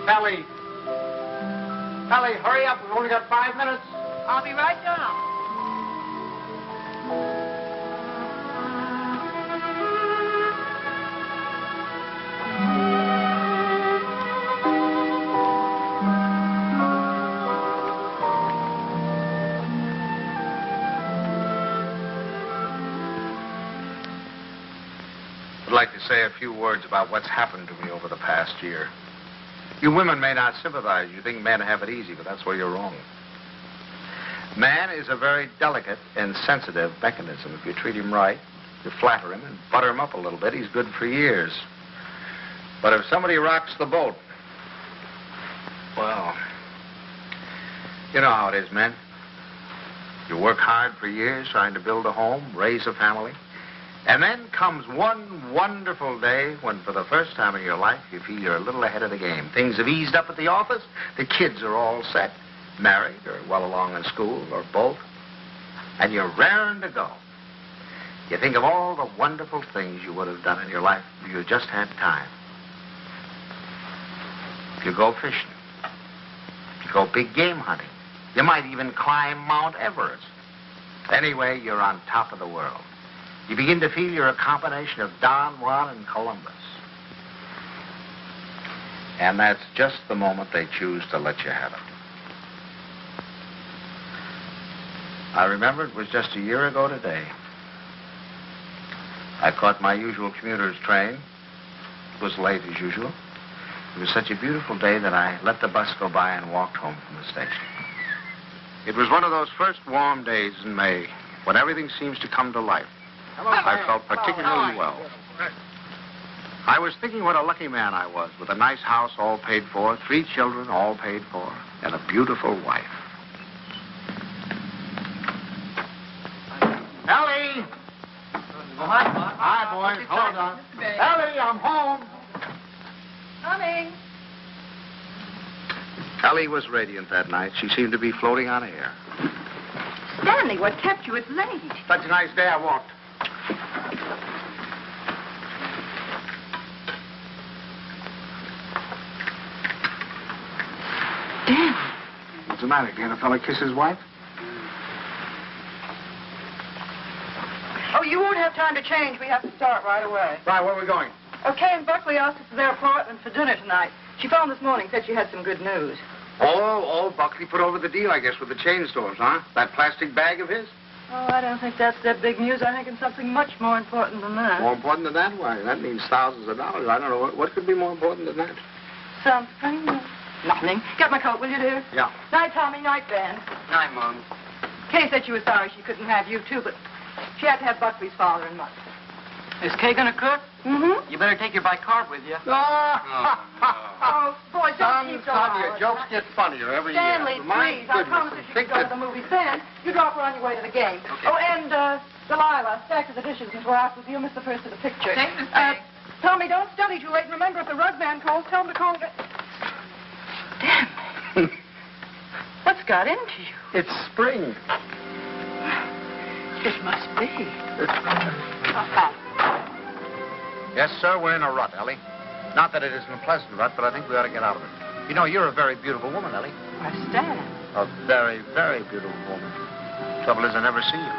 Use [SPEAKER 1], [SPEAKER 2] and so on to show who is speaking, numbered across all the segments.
[SPEAKER 1] Ellie! Ellie, hurry up. We've only got 5 minutes.
[SPEAKER 2] I'll be right down.
[SPEAKER 1] I'd like to say a few words about what's happened to me over the past year. You women may not sympathize. You think men have it easy, but that's where you're wrong. Man is a very delicate and sensitive mechanism. If you treat him right, you flatter him and butter him up a little bit, he's good for years. But if somebody rocks the boat, well, you know how it is, men. You work hard for years trying to build a home, raise a family. And then comes one wonderful day when, for the first time in your life, you feel you're a little ahead of the game. Things have eased up at the office. The kids are all set, married or well along in school or both. And you're raring to go. You think of all the wonderful things you would have done in your life if you just had time. If you go fishing. If you go big game hunting. You might even climb Mount Everest. Anyway, you're on top of the world. You begin to feel you're a combination of Don Juan and Columbus. And that's just the moment they choose to let you have it. I remember it was just a year ago today. I caught my usual commuter's train. It was late as usual. It was such a beautiful day that I let the bus go by and walked home from the station. It was one of those first warm days in May when everything seems to come to life. I felt particularly well. I was thinking what a lucky man I was, with a nice house all paid for, 3 children all paid for, and a beautiful wife. Ellie!
[SPEAKER 2] Oh, hi, Bob.
[SPEAKER 1] Hi, boys. Hold on. Ellie, I'm home.
[SPEAKER 2] Coming.
[SPEAKER 1] Ellie was radiant that night. She seemed to be floating on air.
[SPEAKER 2] Stanley, what kept you? It's late.
[SPEAKER 1] Such a nice day I walked.
[SPEAKER 2] Dan.
[SPEAKER 1] What's the matter? Can't a fella kiss his wife?
[SPEAKER 2] Oh, you won't have time to change. We have to start right away.
[SPEAKER 1] Right, where are we going?
[SPEAKER 2] Okay, and Buckley asked us to their apartment for dinner tonight. She phoned this morning, said she had some good news.
[SPEAKER 1] Oh, Buckley put over the deal, I guess, with the chain stores, huh? That plastic bag of his?
[SPEAKER 2] Oh, I don't think that's their big news. I think it's something much more important than that.
[SPEAKER 1] More important than that? Why, that means thousands of dollars. I don't know. What could be more important than that?
[SPEAKER 2] Something? Nothing. Get my coat, will you, dear?
[SPEAKER 1] Yeah.
[SPEAKER 2] Night, Tommy. Night, Ben.
[SPEAKER 1] Night, Mom.
[SPEAKER 2] Kay said she was sorry she couldn't have you, too, but she had to have Buckley's father and mother.
[SPEAKER 3] Is Kay gonna cook?
[SPEAKER 2] Mm-hmm.
[SPEAKER 3] You better take your bicarb with you.
[SPEAKER 2] Oh, boy, don't keep going.
[SPEAKER 1] Your jokes get funnier every
[SPEAKER 2] Stanley,
[SPEAKER 1] year. My
[SPEAKER 2] please, I
[SPEAKER 1] goodness,
[SPEAKER 2] promise if you
[SPEAKER 1] think
[SPEAKER 2] could go to
[SPEAKER 1] that-
[SPEAKER 2] the movies, then you drop her on your way to the game.
[SPEAKER 3] Okay.
[SPEAKER 2] Oh, and, Delilah, stack of the dishes and go out with you. Miss the first of the picture.
[SPEAKER 3] Thanks, Miss Kay.
[SPEAKER 2] Tommy, don't study too late. And remember, if the rug man calls, tell him to call again. Damn. What's got into you?
[SPEAKER 1] It's spring.
[SPEAKER 2] It must be.
[SPEAKER 1] Yes, sir, we're in a rut, Ellie. Not that it isn't a pleasant rut, but I think we ought to get out of it. You know, you're a very beautiful woman, Ellie.
[SPEAKER 2] I stand.
[SPEAKER 1] A very, very beautiful woman. Trouble is, I never see you.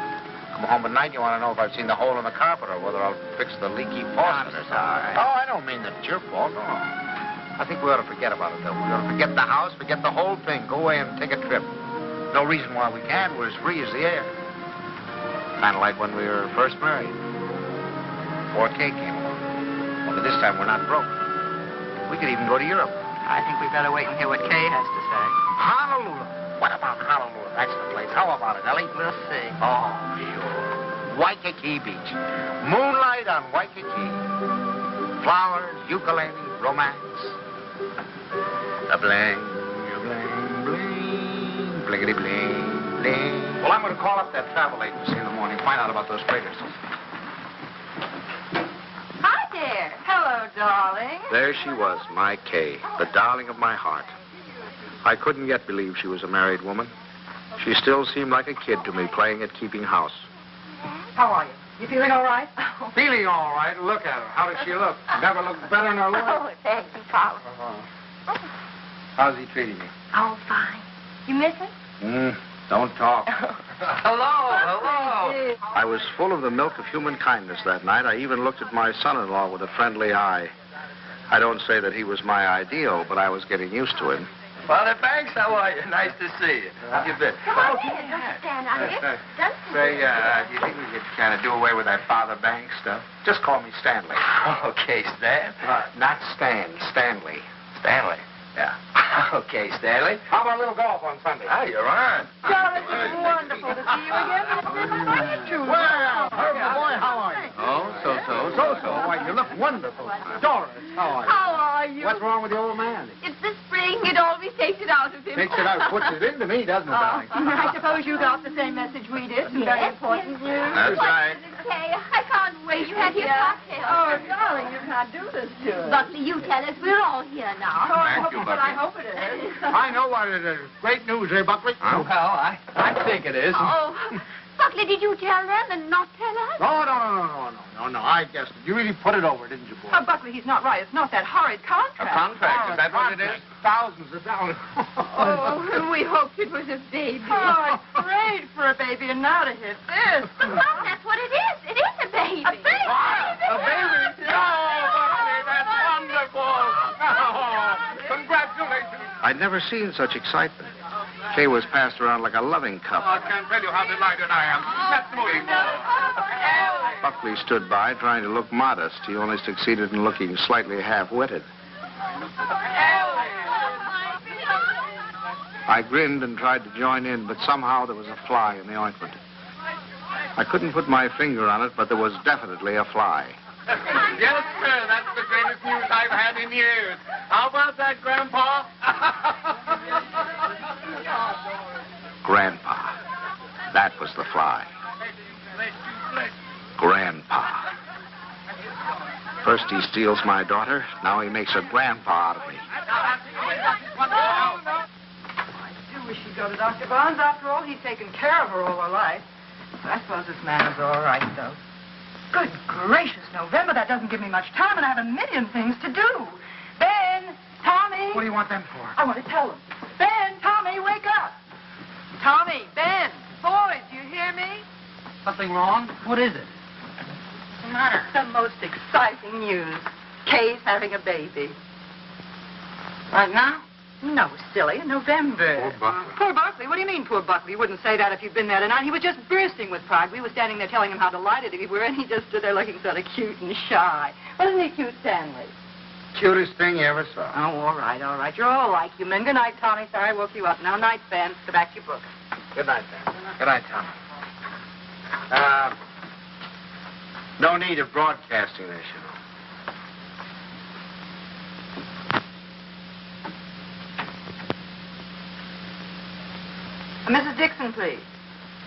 [SPEAKER 1] Come home at night, you want to know if I've seen the hole in the carpet or whether I'll fix the leaky faucet or something.
[SPEAKER 3] sorry.
[SPEAKER 1] Oh, I don't mean that it's your fault, no. I think we ought to forget about it, though. We ought to forget the house, forget the whole thing. Go away and take a trip. No reason why we can't. We're as free as the air. Kind of like when we were first married. 4K came along. Only this time we're not broke. We could even go to Europe.
[SPEAKER 3] I think we'd better wait and hear what Kay has to say.
[SPEAKER 1] Honolulu. What about Honolulu? That's the place. How about it, Ellie?
[SPEAKER 3] We'll see.
[SPEAKER 1] Oh, sure. Waikiki Beach. Moonlight on Waikiki. Flowers, ukulele, romance. The bling, bling, bling, blingity bling, bling. Well, I'm going to call up that travel agency in the morning, find out about those freighters.
[SPEAKER 2] Hi there. Hello, darling.
[SPEAKER 1] There she was, my Kay, the darling of my heart. I couldn't yet believe she was a married woman. She still seemed like a kid to me, playing at keeping house.
[SPEAKER 2] How are you? You feeling all right?
[SPEAKER 1] Feeling all right. Look at her. How does she look? Never looked better in her life.
[SPEAKER 2] Oh, thank you, Pop.
[SPEAKER 1] How's he treating you?
[SPEAKER 4] Oh, fine. You miss him?
[SPEAKER 1] Don't talk.
[SPEAKER 3] Hello.
[SPEAKER 1] I was full of the milk of human kindness that night. I even looked at my son-in-law with a friendly eye. I don't say that he was my ideal, but I was getting used to him.
[SPEAKER 3] Father Banks, how are you? Nice to see you. How you been?
[SPEAKER 4] Come on, Stand out here.
[SPEAKER 1] Say, do you think we could kind of do away with that Father Banks stuff? Just call me Stanley.
[SPEAKER 3] Okay, Stan.
[SPEAKER 1] Not Stan, Stanley.
[SPEAKER 3] Stanley.
[SPEAKER 1] Yeah.
[SPEAKER 3] Okay, Stanley.
[SPEAKER 1] How about a little golf on Sunday?
[SPEAKER 3] Oh, you're on.
[SPEAKER 2] Charlotte, it's wonderful to see you again. How do you do?
[SPEAKER 1] Well, Herbert, boy, how are you?
[SPEAKER 3] Oh, so.
[SPEAKER 1] Why, you look wonderful. Doris, how are you?
[SPEAKER 4] How are you?
[SPEAKER 1] What's wrong with the old man?
[SPEAKER 4] It's the spring. It always takes it out of him.
[SPEAKER 1] Takes it out, puts it into me, doesn't it, darling?
[SPEAKER 2] I suppose you got the same message we did. Some very important news.
[SPEAKER 1] That's right.
[SPEAKER 4] Okay, I can't wait. You have your cocktail.
[SPEAKER 2] Oh, darling, you can't do this to us.
[SPEAKER 4] Buckley, you tell us. We're all here now.
[SPEAKER 2] Oh, I
[SPEAKER 1] Thank
[SPEAKER 2] hope,
[SPEAKER 1] you,
[SPEAKER 2] but I
[SPEAKER 1] Bucky.
[SPEAKER 2] hope it is.
[SPEAKER 1] I know what it is. Great news, eh, Buckley?
[SPEAKER 3] Well, I think it is.
[SPEAKER 4] Oh, Buckley, did you tell them and not tell us?
[SPEAKER 1] No. I guessed it. You really put it over, didn't you, boy?
[SPEAKER 2] Oh, Buckley, he's not right. It's not that horrid
[SPEAKER 3] A
[SPEAKER 2] contract.
[SPEAKER 3] contract, is that what it is?
[SPEAKER 1] Thousands of dollars.
[SPEAKER 4] Oh, we hoped it was a baby.
[SPEAKER 2] Oh, I prayed for a baby, and now to hit this.
[SPEAKER 4] But, Mom, that's what it is. It is a baby.
[SPEAKER 2] A baby?
[SPEAKER 3] A baby? Oh, Buckley, that's wonderful. Oh, congratulations.
[SPEAKER 1] I'd never seen such excitement. Kay was passed around like a loving cup.
[SPEAKER 3] I can't tell you how delighted I am. Let's move.
[SPEAKER 1] Buckley stood by, trying to look modest. He only succeeded in looking slightly half-witted. I grinned and tried to join in, but somehow there was a fly in the ointment. I couldn't put my finger on it, but there was definitely a fly.
[SPEAKER 3] Yes, sir. That's the greatest news I've had in years. How about that, Grandpa?
[SPEAKER 1] Grandpa. That was the fly. Grandpa. First he steals my daughter, now he makes a grandpa out of me.
[SPEAKER 2] I do wish you'd go to Dr. Barnes. After all, he's taken care of her all her life. But I suppose this man is all right, though. Good gracious, November, that doesn't give me much time, and I have a million things to do. Ben, Tommy.
[SPEAKER 1] What do you want them for?
[SPEAKER 2] I want to tell them. Ben, Tommy, wake up. Tommy, Ben, boys, do you hear me?
[SPEAKER 3] Something wrong? What is it?
[SPEAKER 2] What's the matter? The most exciting news. Kay's having a baby.
[SPEAKER 3] Right now?
[SPEAKER 2] No, silly, in November.
[SPEAKER 1] Poor Buckley.
[SPEAKER 2] Poor Buckley? What do you mean, poor Buckley? You wouldn't say that if you'd been there tonight. He was just bursting with pride. We were standing there telling him how delighted we were, and he just stood there looking sort of cute and shy. Wasn't he cute, Stanley?
[SPEAKER 1] Cutest thing you ever saw.
[SPEAKER 2] Oh, all right. You're all like you men. Good night, Tommy. Sorry I woke you up. Now, night, Ben. Go back to your book.
[SPEAKER 1] Good night, Ben. Good night, Tom. No need of broadcasting this, you know.
[SPEAKER 2] Mrs. Dixon, please.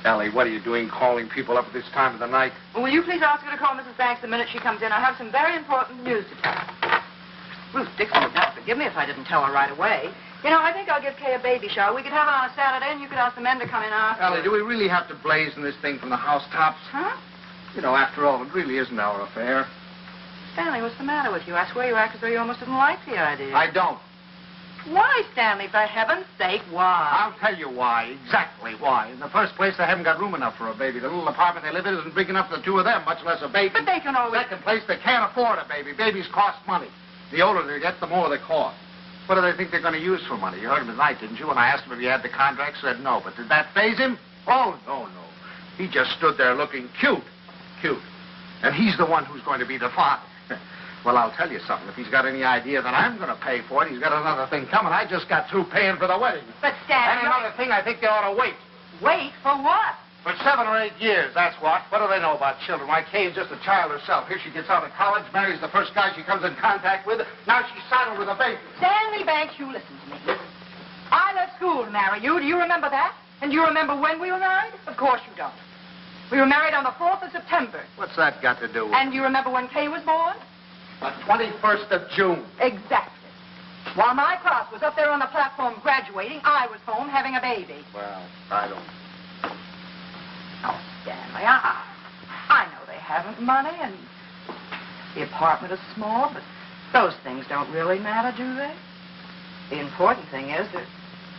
[SPEAKER 1] Ellie, what are you doing calling people up at this time of the night?
[SPEAKER 2] Well, will you please ask her to call Mrs. Banks the minute she comes in? I have some very important news to tell her. Ruth Dixon would not forgive me if I didn't tell her right away. You know, I think I'll give Kay a baby shower. We could have it on a Saturday, and you could ask the men to come in after.
[SPEAKER 1] Ellie, do we really have to blazon this thing from the housetops?
[SPEAKER 2] Huh?
[SPEAKER 1] You know, after all, it really isn't our affair.
[SPEAKER 2] Stanley, what's the matter with you? I swear you act as though you almost didn't like the idea.
[SPEAKER 1] I don't.
[SPEAKER 2] Why, Stanley? For heaven's sake, why?
[SPEAKER 1] I'll tell you why, exactly why. In the first place, they haven't got room enough for a baby. The little apartment they live in isn't big enough for the two of them, much less a baby.
[SPEAKER 2] But they can always...
[SPEAKER 1] Second place, they can't afford a baby. Babies cost money. The older they get, the more they cost. What do they think they're going to use for money? You heard him tonight, didn't you? When I asked him if he had the contract, said no. But did that faze him? Oh, no. He just stood there looking cute. And he's the one who's going to be the father. Well, I'll tell you something. If he's got any idea that I'm going to pay for it, he's got another thing coming. I just got through paying for the wedding.
[SPEAKER 4] But, Stanley...
[SPEAKER 1] And another thing, I think they ought to wait.
[SPEAKER 2] Wait for what?
[SPEAKER 1] For 7 or 8 years, that's what. What do they know about children? Why, Kay is just a child herself. Here she gets out of college, marries the first guy she comes in contact with. Now she's saddled with a baby.
[SPEAKER 2] Stanley Banks, you listen to me. I left school to marry you. Do you remember that? And do you remember when we were married? Of course you don't. We were married on the 4th of September.
[SPEAKER 1] What's that got to do with
[SPEAKER 2] And do you remember when Kay was born?
[SPEAKER 1] the 21st of June?
[SPEAKER 2] Exactly. While my class was up there on the platform graduating, I was home having a baby.
[SPEAKER 1] Well, I don't...
[SPEAKER 2] Oh, Stanley, I know they haven't money, and the apartment is small, but those things don't really matter, do they? The important thing is that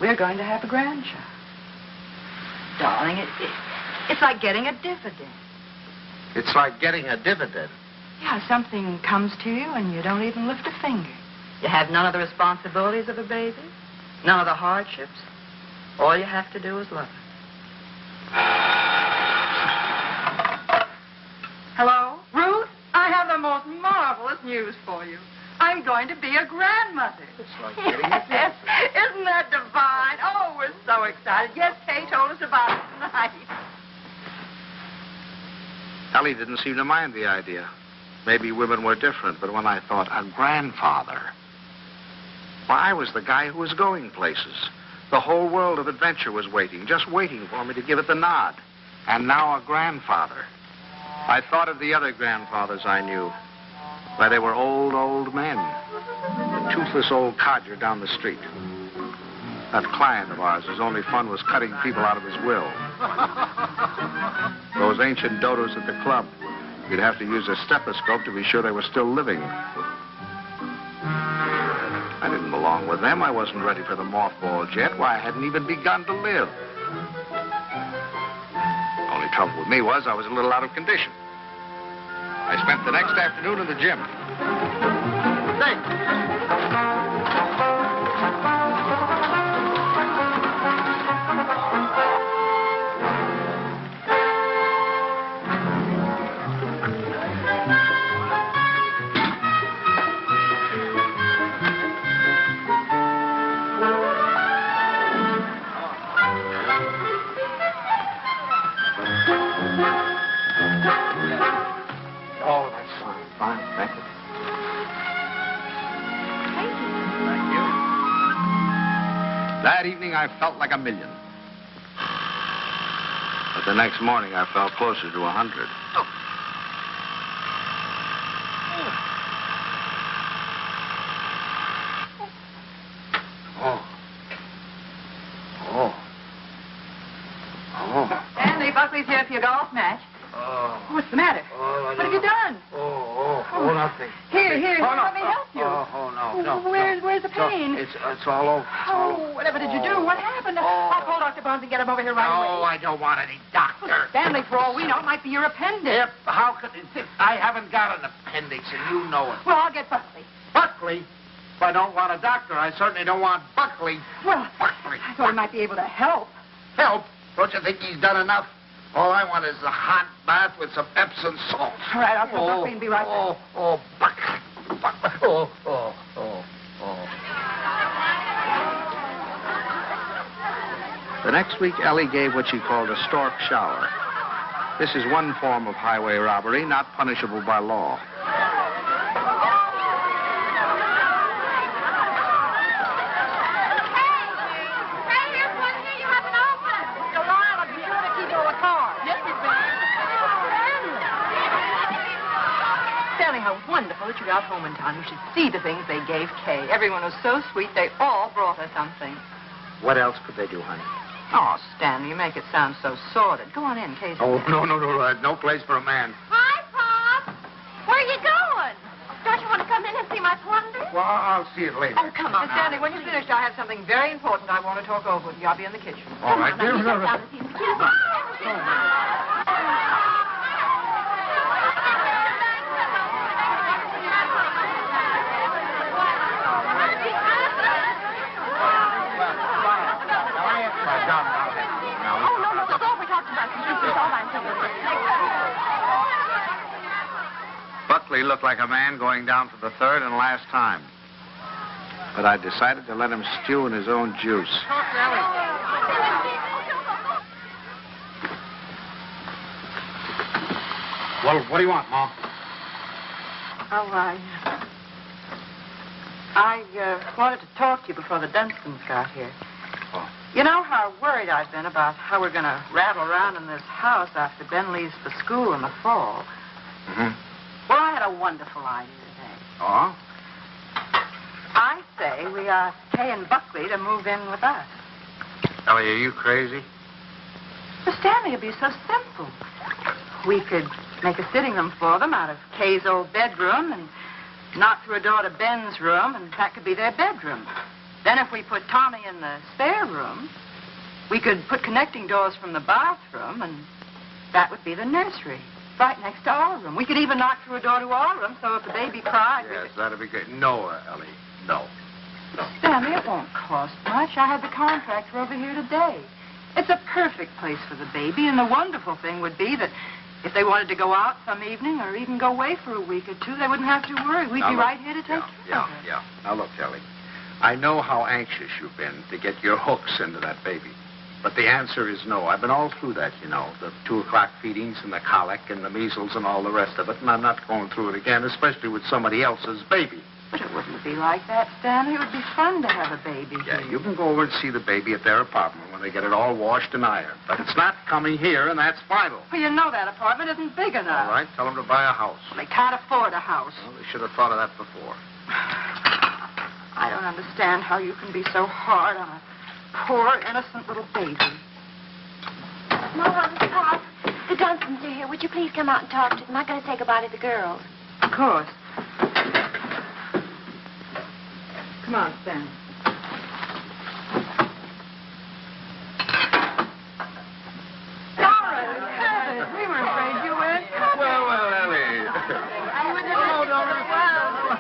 [SPEAKER 2] we're going to have a grandchild. Darling, it's like getting a dividend.
[SPEAKER 1] It's like getting a dividend.
[SPEAKER 2] Yeah, something comes to you and you don't even lift a finger. You have none of the responsibilities of a baby, none of the hardships. All you have to do is love it. Hello? Ruth, I have the most marvelous news for you. I'm going to be a grandmother.
[SPEAKER 1] It's like getting a dividend.
[SPEAKER 2] Isn't that divine? Oh, we're so excited. Yes, Kay told us about it tonight.
[SPEAKER 1] Ellie didn't seem to mind the idea. Maybe women were different, but when I thought a grandfather, well, I was the guy who was going places. The whole world of adventure was waiting, just waiting for me to give it the nod. And now a grandfather. I thought of the other grandfathers I knew. Why, they were old men. Toothless old codger down the street. That client of ours whose only fun was cutting people out of his will. Those ancient dodos at the club. You'd have to use a stethoscope to be sure they were still living. I didn't belong with them. I wasn't ready for the mothballs yet. Why, I hadn't even begun to live. Only trouble with me was I was a little out of condition. I spent the next afternoon in the gym. Say. Oh, that's fine. Fine, thank you. Thank you. That evening, I felt like $1 million. But the next morning, I felt closer to 100.
[SPEAKER 2] Stanley, Buckley's here for your golf match. What's the matter? What have you done?
[SPEAKER 1] Nothing.
[SPEAKER 2] Here,
[SPEAKER 1] Oh, no.
[SPEAKER 2] let me help you.
[SPEAKER 1] No.
[SPEAKER 2] Where's the pain?
[SPEAKER 1] It's all over.
[SPEAKER 2] Whatever did you do? What happened? I'll call Dr. Barnes and get him over here right away.
[SPEAKER 1] No, I don't want any doctor.
[SPEAKER 2] Stanley, for all we know, it might be your appendix.
[SPEAKER 1] Yep, how could it? I haven't got an appendix, and you know it.
[SPEAKER 2] Well, I'll get Buckley.
[SPEAKER 1] Buckley? If I don't want a doctor, I certainly don't want Buckley.
[SPEAKER 2] Well,
[SPEAKER 1] Buckley.
[SPEAKER 2] I thought he might be able to help.
[SPEAKER 1] Help? Don't you think he's done enough? All I want is a hot bath with some Epsom salt.
[SPEAKER 2] All right, I'll call Buckley and be right back.
[SPEAKER 1] Buckley. The next week, Ellie gave what she called a stork shower. This is one form of highway robbery not punishable by law.
[SPEAKER 4] Hey, here's one here you haven't opened.
[SPEAKER 2] Delilah, be sure to keep all the cards.
[SPEAKER 4] Yes, Miss Van.
[SPEAKER 2] Stanley, how wonderful that you got home in time. You should see the things they gave Kay. Everyone was so sweet, they all brought her something.
[SPEAKER 1] What else could they do, honey?
[SPEAKER 2] Oh, Stanley, you make it sound so sordid. Go on in, Kay's
[SPEAKER 1] No. No place for a man.
[SPEAKER 4] Hi, Pop. Where are you going? Don't you want to come in and see my plunder?
[SPEAKER 1] Well, I'll see it later.
[SPEAKER 4] Oh, come on.
[SPEAKER 2] Stanley, when you're finished, I have something very important I want to talk over with you. I'll be in the kitchen.
[SPEAKER 1] All right.
[SPEAKER 4] Come on, now, you come down and see the kids. Oh, no, it's all we talked about. It's all I'm saying.
[SPEAKER 1] Buckley looked like a man going down for the third and last time. But I decided to let him stew in his own juice.
[SPEAKER 3] Talk to Ellie.
[SPEAKER 1] Well, what do you want, Mom?
[SPEAKER 2] Oh, I wanted to talk to you before the Dunstons got here.
[SPEAKER 1] Oh.
[SPEAKER 2] You know how worried I've been about how we're going to rattle around in this house after Ben leaves for school in the fall.
[SPEAKER 1] Mm-hmm.
[SPEAKER 2] Well, I had a wonderful idea today.
[SPEAKER 1] Oh?
[SPEAKER 2] I say we ask Kay and Buckley to move in with us.
[SPEAKER 1] Ellie, are you crazy?
[SPEAKER 2] But Stanley, it'd be so simple. We could make a sitting room for them out of Kay's old bedroom and knock through a door to Ben's room, and that could be their bedroom. Then if we put Tommy in the spare room, we could put connecting doors from the bathroom, and that would be the nursery, right next to our room. We could even knock through a door to our room, so if the baby cried...
[SPEAKER 1] Yes, that'd be good. No, Ellie, no.
[SPEAKER 2] Stanley, it won't cost much. I had the contractor over here today. It's a perfect place for the baby, and the wonderful thing would be that if they wanted to go out some evening or even go away for a week or two, they wouldn't have to worry. We'd be right here to take care of her.
[SPEAKER 1] Yeah. Now, look, Ellie, I know how anxious you've been to get your hooks into that baby. But the answer is no. I've been all through that, you know, the 2 o'clock feedings and the colic and the measles and all the rest of it, and I'm not going through it again, especially with somebody else's baby.
[SPEAKER 2] But it wouldn't be like that, Stanley. It would be fun to have a baby
[SPEAKER 1] Yeah,
[SPEAKER 2] here.
[SPEAKER 1] you can go over and see the baby at their apartment when they get it all washed and ironed. But it's not coming here, and that's final.
[SPEAKER 2] Well, you know that apartment isn't big enough.
[SPEAKER 1] All right, tell them to buy a house.
[SPEAKER 2] Well, they can't afford a house.
[SPEAKER 1] Well, they should have thought of that before.
[SPEAKER 2] I don't understand how you can be so hard on a poor, innocent little baby.
[SPEAKER 4] Mom, Pop, the Dunstons are here. Would you please come out and talk to them? I'm going to say goodbye to the girls.
[SPEAKER 2] Of course. Come on, Stan. Doris! We were afraid you went.
[SPEAKER 3] Well, Ellie.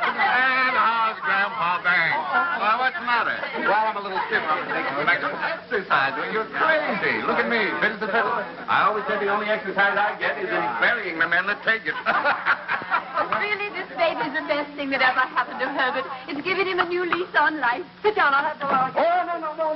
[SPEAKER 3] And how's Grandpa Bang? Well, what's the matter? Well, I'm a little stiff. I'm taking some extra exercise. Well, you're crazy. Look at me, fit as a fiddle. I always said the only exercise I get is in burying the men that take it.
[SPEAKER 4] Really, this baby's the best thing that ever happened to Herbert. It's given him a new lease on life. Sit down, I'll have the water.
[SPEAKER 3] Oh,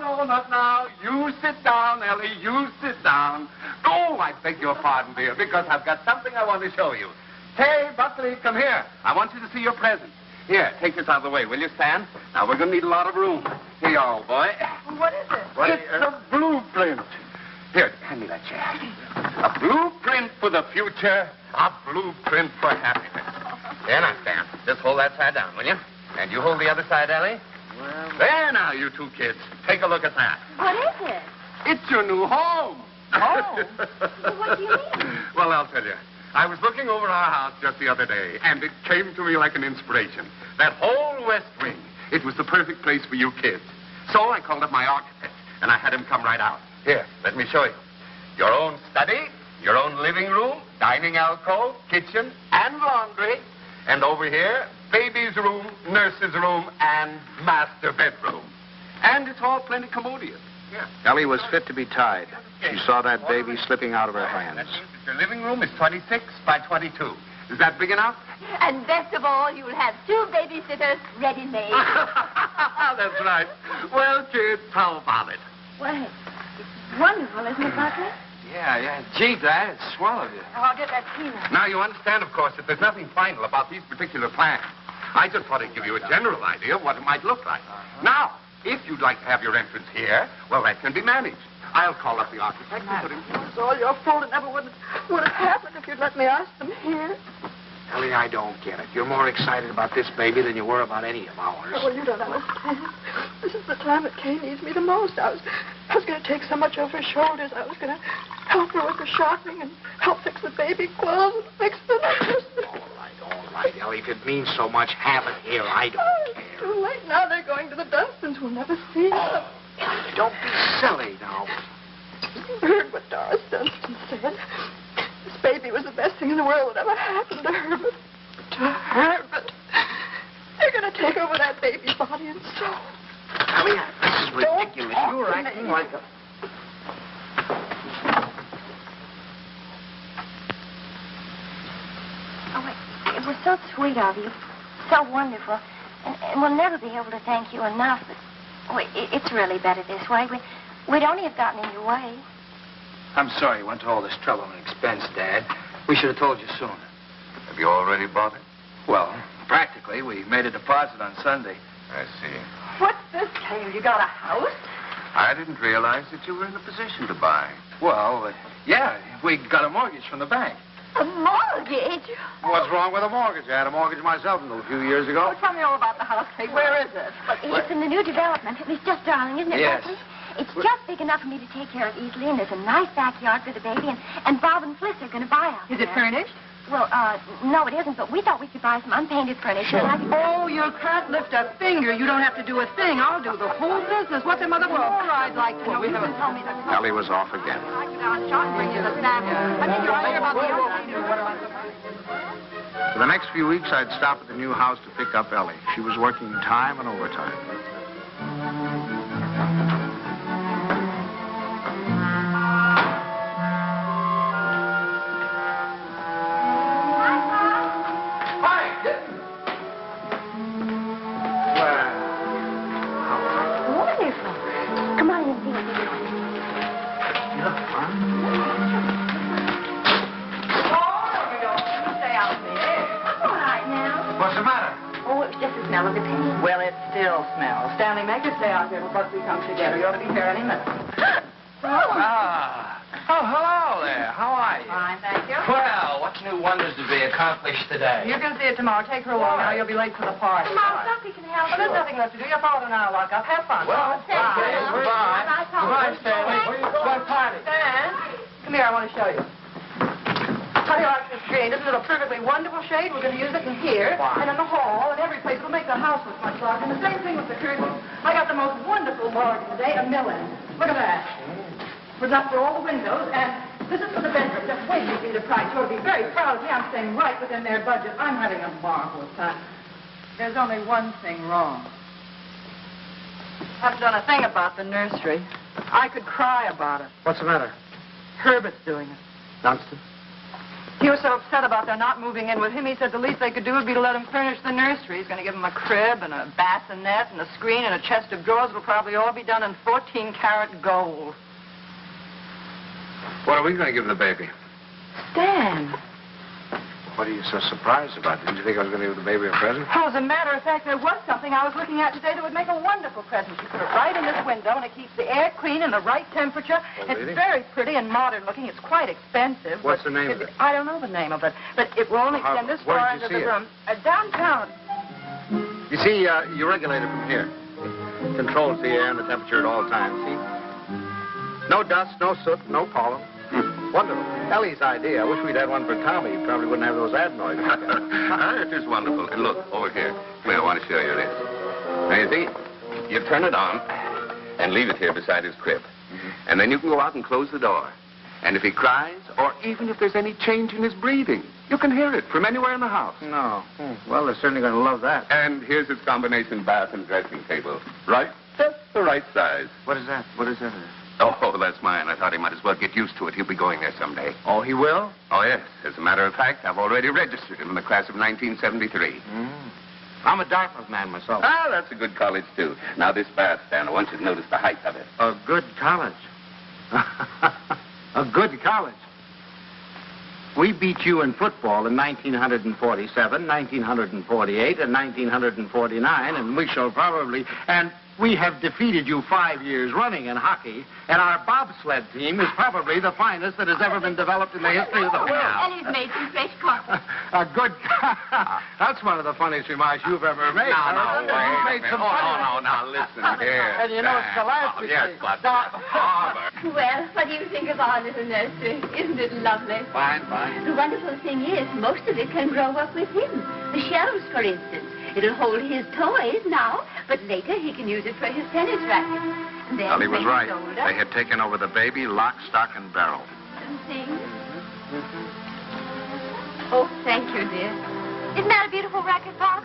[SPEAKER 3] no, not now. You sit down, Ellie. You sit down. Oh, I beg your pardon, dear, because I've got something I want to show you. Hey, Buckley, come here. I want you to see your present. Here, take this out of the way, will you, Stan? Now, we're going to need a lot of room. Here you are, old boy.
[SPEAKER 2] What is it?
[SPEAKER 3] It's a blueprint. Here, hand me that chair. A blueprint for the future. A blueprint for happiness. There now, Stan. Just hold that side down, will you? And you hold the other side, Ellie. Well, there now, you two kids. Take a look at that.
[SPEAKER 4] What is it?
[SPEAKER 3] It's your new home.
[SPEAKER 4] Oh. What do you mean?
[SPEAKER 3] Well, I'll tell you. I was looking over our house just the other day, and it came to me like an inspiration. That whole west wing, it was the perfect place for you kids. So I called up my architect, and I had him come right out. Here, let me show you. Your own study, your own living room, dining alcove, kitchen, and laundry. And over here, baby's room, nurse's room, and master bedroom. And it's all plenty commodious. Yeah.
[SPEAKER 1] Ellie was fit to be tied. She saw that baby slipping out of her hands.
[SPEAKER 3] That means that your living room is 26 by 22. Is that big enough?
[SPEAKER 4] And best of all, you'll have 2 babysitters ready-made.
[SPEAKER 3] That's right. Well, kids, how about it?
[SPEAKER 4] Well, it's wonderful, isn't it, Buckley?
[SPEAKER 3] Yeah. Gee, Dad, it's swell of you.
[SPEAKER 2] I'll get that peanut.
[SPEAKER 3] Now, you understand, of course, that there's nothing final about these particular plans. I just thought I'd give you a general idea of what it might look like. Now, if you'd like to have your entrance here, well, that can be managed. I'll call up the architect and put him...
[SPEAKER 2] It's all your fault. It never would have happened if you'd let me ask them here.
[SPEAKER 1] Ellie, I don't get it. You're more excited about this baby than you were about any of ours.
[SPEAKER 5] Well, you don't understand. This is the time that Kay needs me the most. I was going to take so much off her shoulders. I was going to help her with the shopping and help fix the baby clothes and fix the nurse.
[SPEAKER 1] All right, Ellie. If it means so much, have it here. I don't care.
[SPEAKER 5] It's too late now. They're going to the Dunstons. We'll never see them.
[SPEAKER 1] Don't be silly now.
[SPEAKER 5] You heard what Doris Dunstan said. This baby was the best thing in the world that ever happened to her. But they're going to take over that baby's body and soul.
[SPEAKER 1] Ellie, this is ridiculous. You're acting like a...
[SPEAKER 4] Oh, it was so sweet of you. So wonderful. And we'll never be able to thank you enough. But it's really better this way. We'd only have gotten in your way.
[SPEAKER 6] I'm sorry you went to all this trouble and expense, Dad. We should have told you sooner.
[SPEAKER 3] Have you already bought it?
[SPEAKER 6] Well, practically. We made a deposit on Sunday.
[SPEAKER 3] I see.
[SPEAKER 2] What's this, Kay? You got a house?
[SPEAKER 3] I didn't realize that you were in a position to buy.
[SPEAKER 6] Well, yeah, we got a mortgage from the bank.
[SPEAKER 4] A mortgage?
[SPEAKER 1] What's wrong with a mortgage? I had a mortgage myself a few years ago.
[SPEAKER 2] Oh, tell me all about the house, Kay. Where is it?
[SPEAKER 4] It's in the new development. It's just darling, isn't it,
[SPEAKER 6] Yes.
[SPEAKER 4] Buckley? It's just big enough for me to take care of easily, and there's a nice backyard for the baby, and Bob and Fliss are going to buy out
[SPEAKER 2] Is it
[SPEAKER 4] there.
[SPEAKER 2] furnished?
[SPEAKER 4] Well, no, it isn't, but we thought we could buy some unpainted furniture.
[SPEAKER 2] Oh, you can't lift a finger. You don't have to do a thing. I'll do the whole business. What's the mother for? I'd like to know. You haven't told me that.
[SPEAKER 1] Ellie was off again.
[SPEAKER 2] I could out shop and bring you the snack. I think you're right about the
[SPEAKER 1] For the next few weeks, I'd stop at the new house to pick up Ellie. She was working time and overtime.
[SPEAKER 4] Wonderful. Come on in, see what you
[SPEAKER 1] What's the matter?
[SPEAKER 4] Oh, it was just the smell of the paint.
[SPEAKER 2] Well, it still smells. Stanley, make us stay out here before we come together. You ought to be here any minute.
[SPEAKER 6] Oh, hello there. How are you?
[SPEAKER 2] Fine, thank you.
[SPEAKER 6] Well, what new wonders to be accomplished today?
[SPEAKER 2] You can see it tomorrow. Take her along now. You'll be late for the party.
[SPEAKER 4] Mom, something can help.
[SPEAKER 2] Well, there's nothing left to do. Your father and I will lock up. Have fun.
[SPEAKER 6] Well,
[SPEAKER 4] Bye.
[SPEAKER 6] goodbye. Goodbye, Stanley. What party?
[SPEAKER 2] Stan, come here. I want to show you. How do you like this green? Isn't it a perfectly wonderful shade? We're going to use it in here, and in the hall, and every place. It'll make the house look much larger. And the same thing with the curtains. I got the most wonderful bargain today, a million. Look at that. It was up for all the windows, and this is for the bedroom. Just wait till you see the price. You'll be very proud of me. I'm staying right within their budget. I'm having a marvelous time. There's only one thing wrong. I haven't done a thing about the nursery. I could cry about it.
[SPEAKER 6] What's the matter?
[SPEAKER 2] Herbert's doing it.
[SPEAKER 6] Dunstan?
[SPEAKER 2] He was so upset about their not moving in with him, he said the least they could do would be to let him furnish the nursery. He's going to give him a crib and a bassinet and a screen and a chest of drawers. It'll probably all be done in 14-karat gold.
[SPEAKER 1] What are we going to give the baby?
[SPEAKER 2] Stan.
[SPEAKER 1] What are you so surprised about? Didn't you think I was going to give the baby a present?
[SPEAKER 2] Oh, as a matter of fact, there was something I was looking at today that would make a wonderful present. You put it right in this window, and it keeps the air clean and the right temperature.
[SPEAKER 1] Oh,
[SPEAKER 2] It's
[SPEAKER 1] really?
[SPEAKER 2] very pretty and modern looking. It's quite expensive.
[SPEAKER 1] What's
[SPEAKER 2] but
[SPEAKER 1] the name of it?
[SPEAKER 2] I don't know the name of it, but it will only
[SPEAKER 1] How-
[SPEAKER 2] extend this
[SPEAKER 1] where
[SPEAKER 2] far
[SPEAKER 1] did
[SPEAKER 2] into
[SPEAKER 1] you
[SPEAKER 2] the
[SPEAKER 1] see it?
[SPEAKER 2] room. Downtown.
[SPEAKER 1] You see, you regulate it from here. Controls the air and the temperature at all times, see? No dust, no soot, no pollen. Wonderful. Ellie's idea. I wish we'd had one for Tommy. He probably wouldn't have those adenoids.
[SPEAKER 3] It is wonderful. And look, over here. Come here, I want to show you this. Now, you see, you turn it on and leave it here beside his crib. And then you can go out and close the door. And if he cries, or even if there's any change in his breathing, you can hear it from anywhere in the house.
[SPEAKER 1] No. Well, they're certainly going to love that.
[SPEAKER 3] And here's its combination bath and dressing table. Right? Just the right size.
[SPEAKER 1] What is that? What is that?
[SPEAKER 3] Oh, that's mine. I thought he might as well get used to it. He'll be going there someday.
[SPEAKER 1] Oh, he will?
[SPEAKER 3] Oh, yes. As a matter of fact, I've already registered him in the class of 1973.
[SPEAKER 1] I'm a Dartmouth man myself.
[SPEAKER 3] Ah, that's a good college, too. Now, this bath stand, I want you to notice the height of it.
[SPEAKER 1] A good college. A good college. We beat you in football in 1947, 1948, and 1949, and we shall probably... And we have defeated you 5 years running in hockey, and our bobsled team is probably the finest that has ever been developed in the history of the world.
[SPEAKER 4] And he's made some fresh coffee.
[SPEAKER 1] A good... That's one of the funniest remarks you've ever made.
[SPEAKER 3] No,
[SPEAKER 1] You've
[SPEAKER 3] wait
[SPEAKER 1] made
[SPEAKER 3] a minute.
[SPEAKER 1] some
[SPEAKER 3] Oh,
[SPEAKER 1] funny-
[SPEAKER 3] no, now, listen here.
[SPEAKER 1] And you know,
[SPEAKER 3] Oh,
[SPEAKER 1] Scholastic...
[SPEAKER 3] yes, but...
[SPEAKER 4] Well, what do you think of our little nursery? Isn't it lovely?
[SPEAKER 1] Fine, fine.
[SPEAKER 4] The wonderful thing is, most of it can grow up with him. The shelves, for instance. It'll hold his toys now, but later he can use it for his tennis racket. And then
[SPEAKER 1] Ellie was
[SPEAKER 4] when
[SPEAKER 1] right.
[SPEAKER 4] he's older,
[SPEAKER 1] They had taken over the baby, lock, stock, and barrel.
[SPEAKER 4] and things. Oh, thank you, dear. Isn't that a beautiful racket, Pop?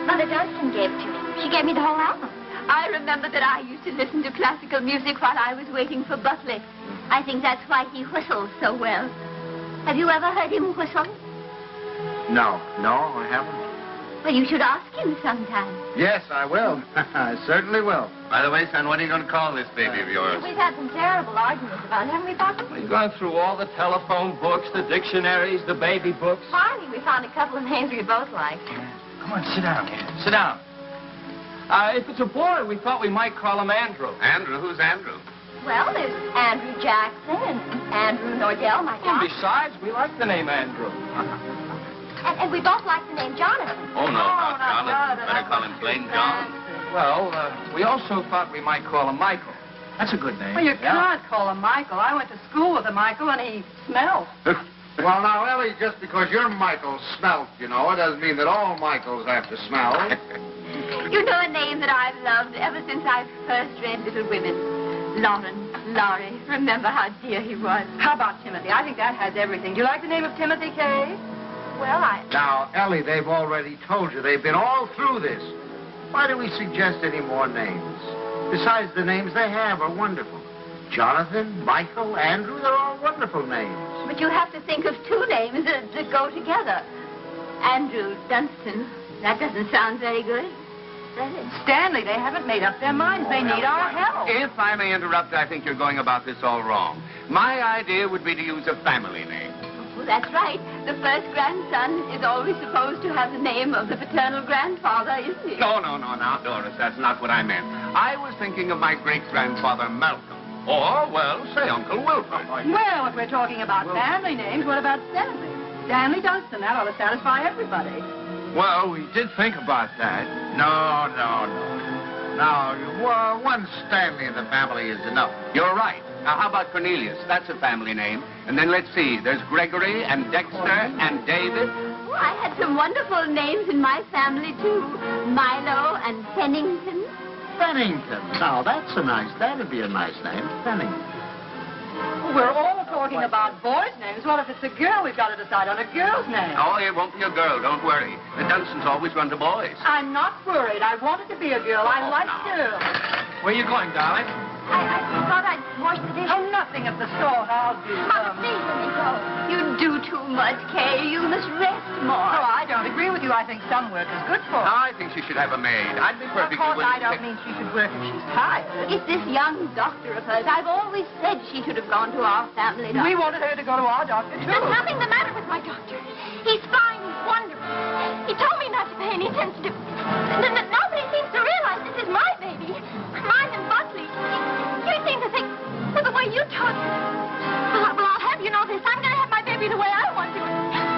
[SPEAKER 4] Mother Dunstan gave it to me. She gave me the whole album. I remember that I used to listen to classical music while I was waiting for Buckley. I think that's why he whistles so well. Have you ever heard him whistle?
[SPEAKER 1] No, I haven't.
[SPEAKER 4] Well, you should ask him sometime.
[SPEAKER 1] Yes, I will. I certainly will.
[SPEAKER 3] By the way, son, what are you going to call this baby of yours?
[SPEAKER 4] We've had some terrible arguments about it, haven't we, Papa?
[SPEAKER 6] We've gone through all the telephone books, the dictionaries, the baby books.
[SPEAKER 4] Finally, we found a couple of names we both liked.
[SPEAKER 6] Come on, sit down here. Sit down. If it's a boy, we thought we might call him Andrew.
[SPEAKER 3] Andrew? Who's Andrew?
[SPEAKER 4] Well, there's Andrew Jackson and Andrew Nordell, my
[SPEAKER 6] And
[SPEAKER 4] God.
[SPEAKER 6] besides, we like the name Andrew.
[SPEAKER 4] And we both like the name Jonathan.
[SPEAKER 3] Oh, no, not
[SPEAKER 2] not
[SPEAKER 3] Jonathan.
[SPEAKER 2] Jonathan.
[SPEAKER 3] Better call him plain John.
[SPEAKER 6] Well, we also thought we might call him Michael. That's a good name.
[SPEAKER 2] Well, you can't call him Michael. I went to school with a Michael, and he smells.
[SPEAKER 1] Well, now, Ellie, just because you're Michael Smelt, you know, it doesn't mean that all Michaels have to smell.
[SPEAKER 4] You know a name that I've loved ever since I first read Little Women. Laurie. Remember how dear he was.
[SPEAKER 2] How about Timothy? I think that has everything. Do you like the name of Timothy, Kay?
[SPEAKER 4] Well,
[SPEAKER 1] Now, Ellie, they've already told you. They've been all through this. Why do we suggest any more names? Besides, the names they have are wonderful. Jonathan, Michael, Andrew, they're all wonderful names.
[SPEAKER 4] But you have to think of two names that go together. Andrew Dunstan. That doesn't sound very good. Does it?
[SPEAKER 2] Stanley, they haven't made up their minds. They need our help.
[SPEAKER 6] If I may interrupt, I think you're going about this all wrong. My idea would be to use a family name.
[SPEAKER 4] Oh, that's right. The first grandson is always supposed to have the name of the paternal grandfather, isn't he?
[SPEAKER 6] No, now, Doris, that's not what I meant. I was thinking of my great-grandfather Malcolm. Or, well, say Uncle Wilfred.
[SPEAKER 2] Well, if we're talking about family names, what about Stanley? Stanley Dunstan. That ought to satisfy everybody.
[SPEAKER 6] Well, we did think about that.
[SPEAKER 1] No. Now, one Stanley in the family is enough.
[SPEAKER 6] You're right. Now, how about Cornelius? That's a family name. And then let's see. There's Gregory and Dexter and David.
[SPEAKER 4] Oh, I had some wonderful names in my family, too. Milo and Pennington.
[SPEAKER 1] Pennington. Now, that'd be a nice name, Pennington.
[SPEAKER 2] We're all talking about boys' names. Well, if it's a girl, we've got to decide on a girl's name.
[SPEAKER 6] Oh, it won't be a girl. Don't worry. The Dunstans always run to boys.
[SPEAKER 2] I'm not worried. I wanted to be a girl. I like girls.
[SPEAKER 6] Where are you going, darling?
[SPEAKER 4] I thought I'd wash the dishes.
[SPEAKER 2] Oh, nothing of the sort. I'll do
[SPEAKER 4] Mother, please let me go. You do too much, Kay. You must rest more.
[SPEAKER 2] Oh, I don't agree with you. I think some work is good for her.
[SPEAKER 6] I think she should have a maid. I'd be
[SPEAKER 2] Of
[SPEAKER 6] perfectly
[SPEAKER 2] course,
[SPEAKER 6] willing
[SPEAKER 2] I don't
[SPEAKER 6] to...
[SPEAKER 2] mean she should work if she's tired.
[SPEAKER 4] It's this young doctor of hers. I've always said she should have gone to our family doctor.
[SPEAKER 2] We wanted her to go to our doctor, too.
[SPEAKER 4] There's nothing the matter with my doctor. He's fine. He's wonderful. He told me not to pay any attention to... Nobody seems to realize this is my baby. Mine and Buckley's. You seem to think, well, the way you talk... Well, I'll have you know this. I'm going to have my baby the way I want to.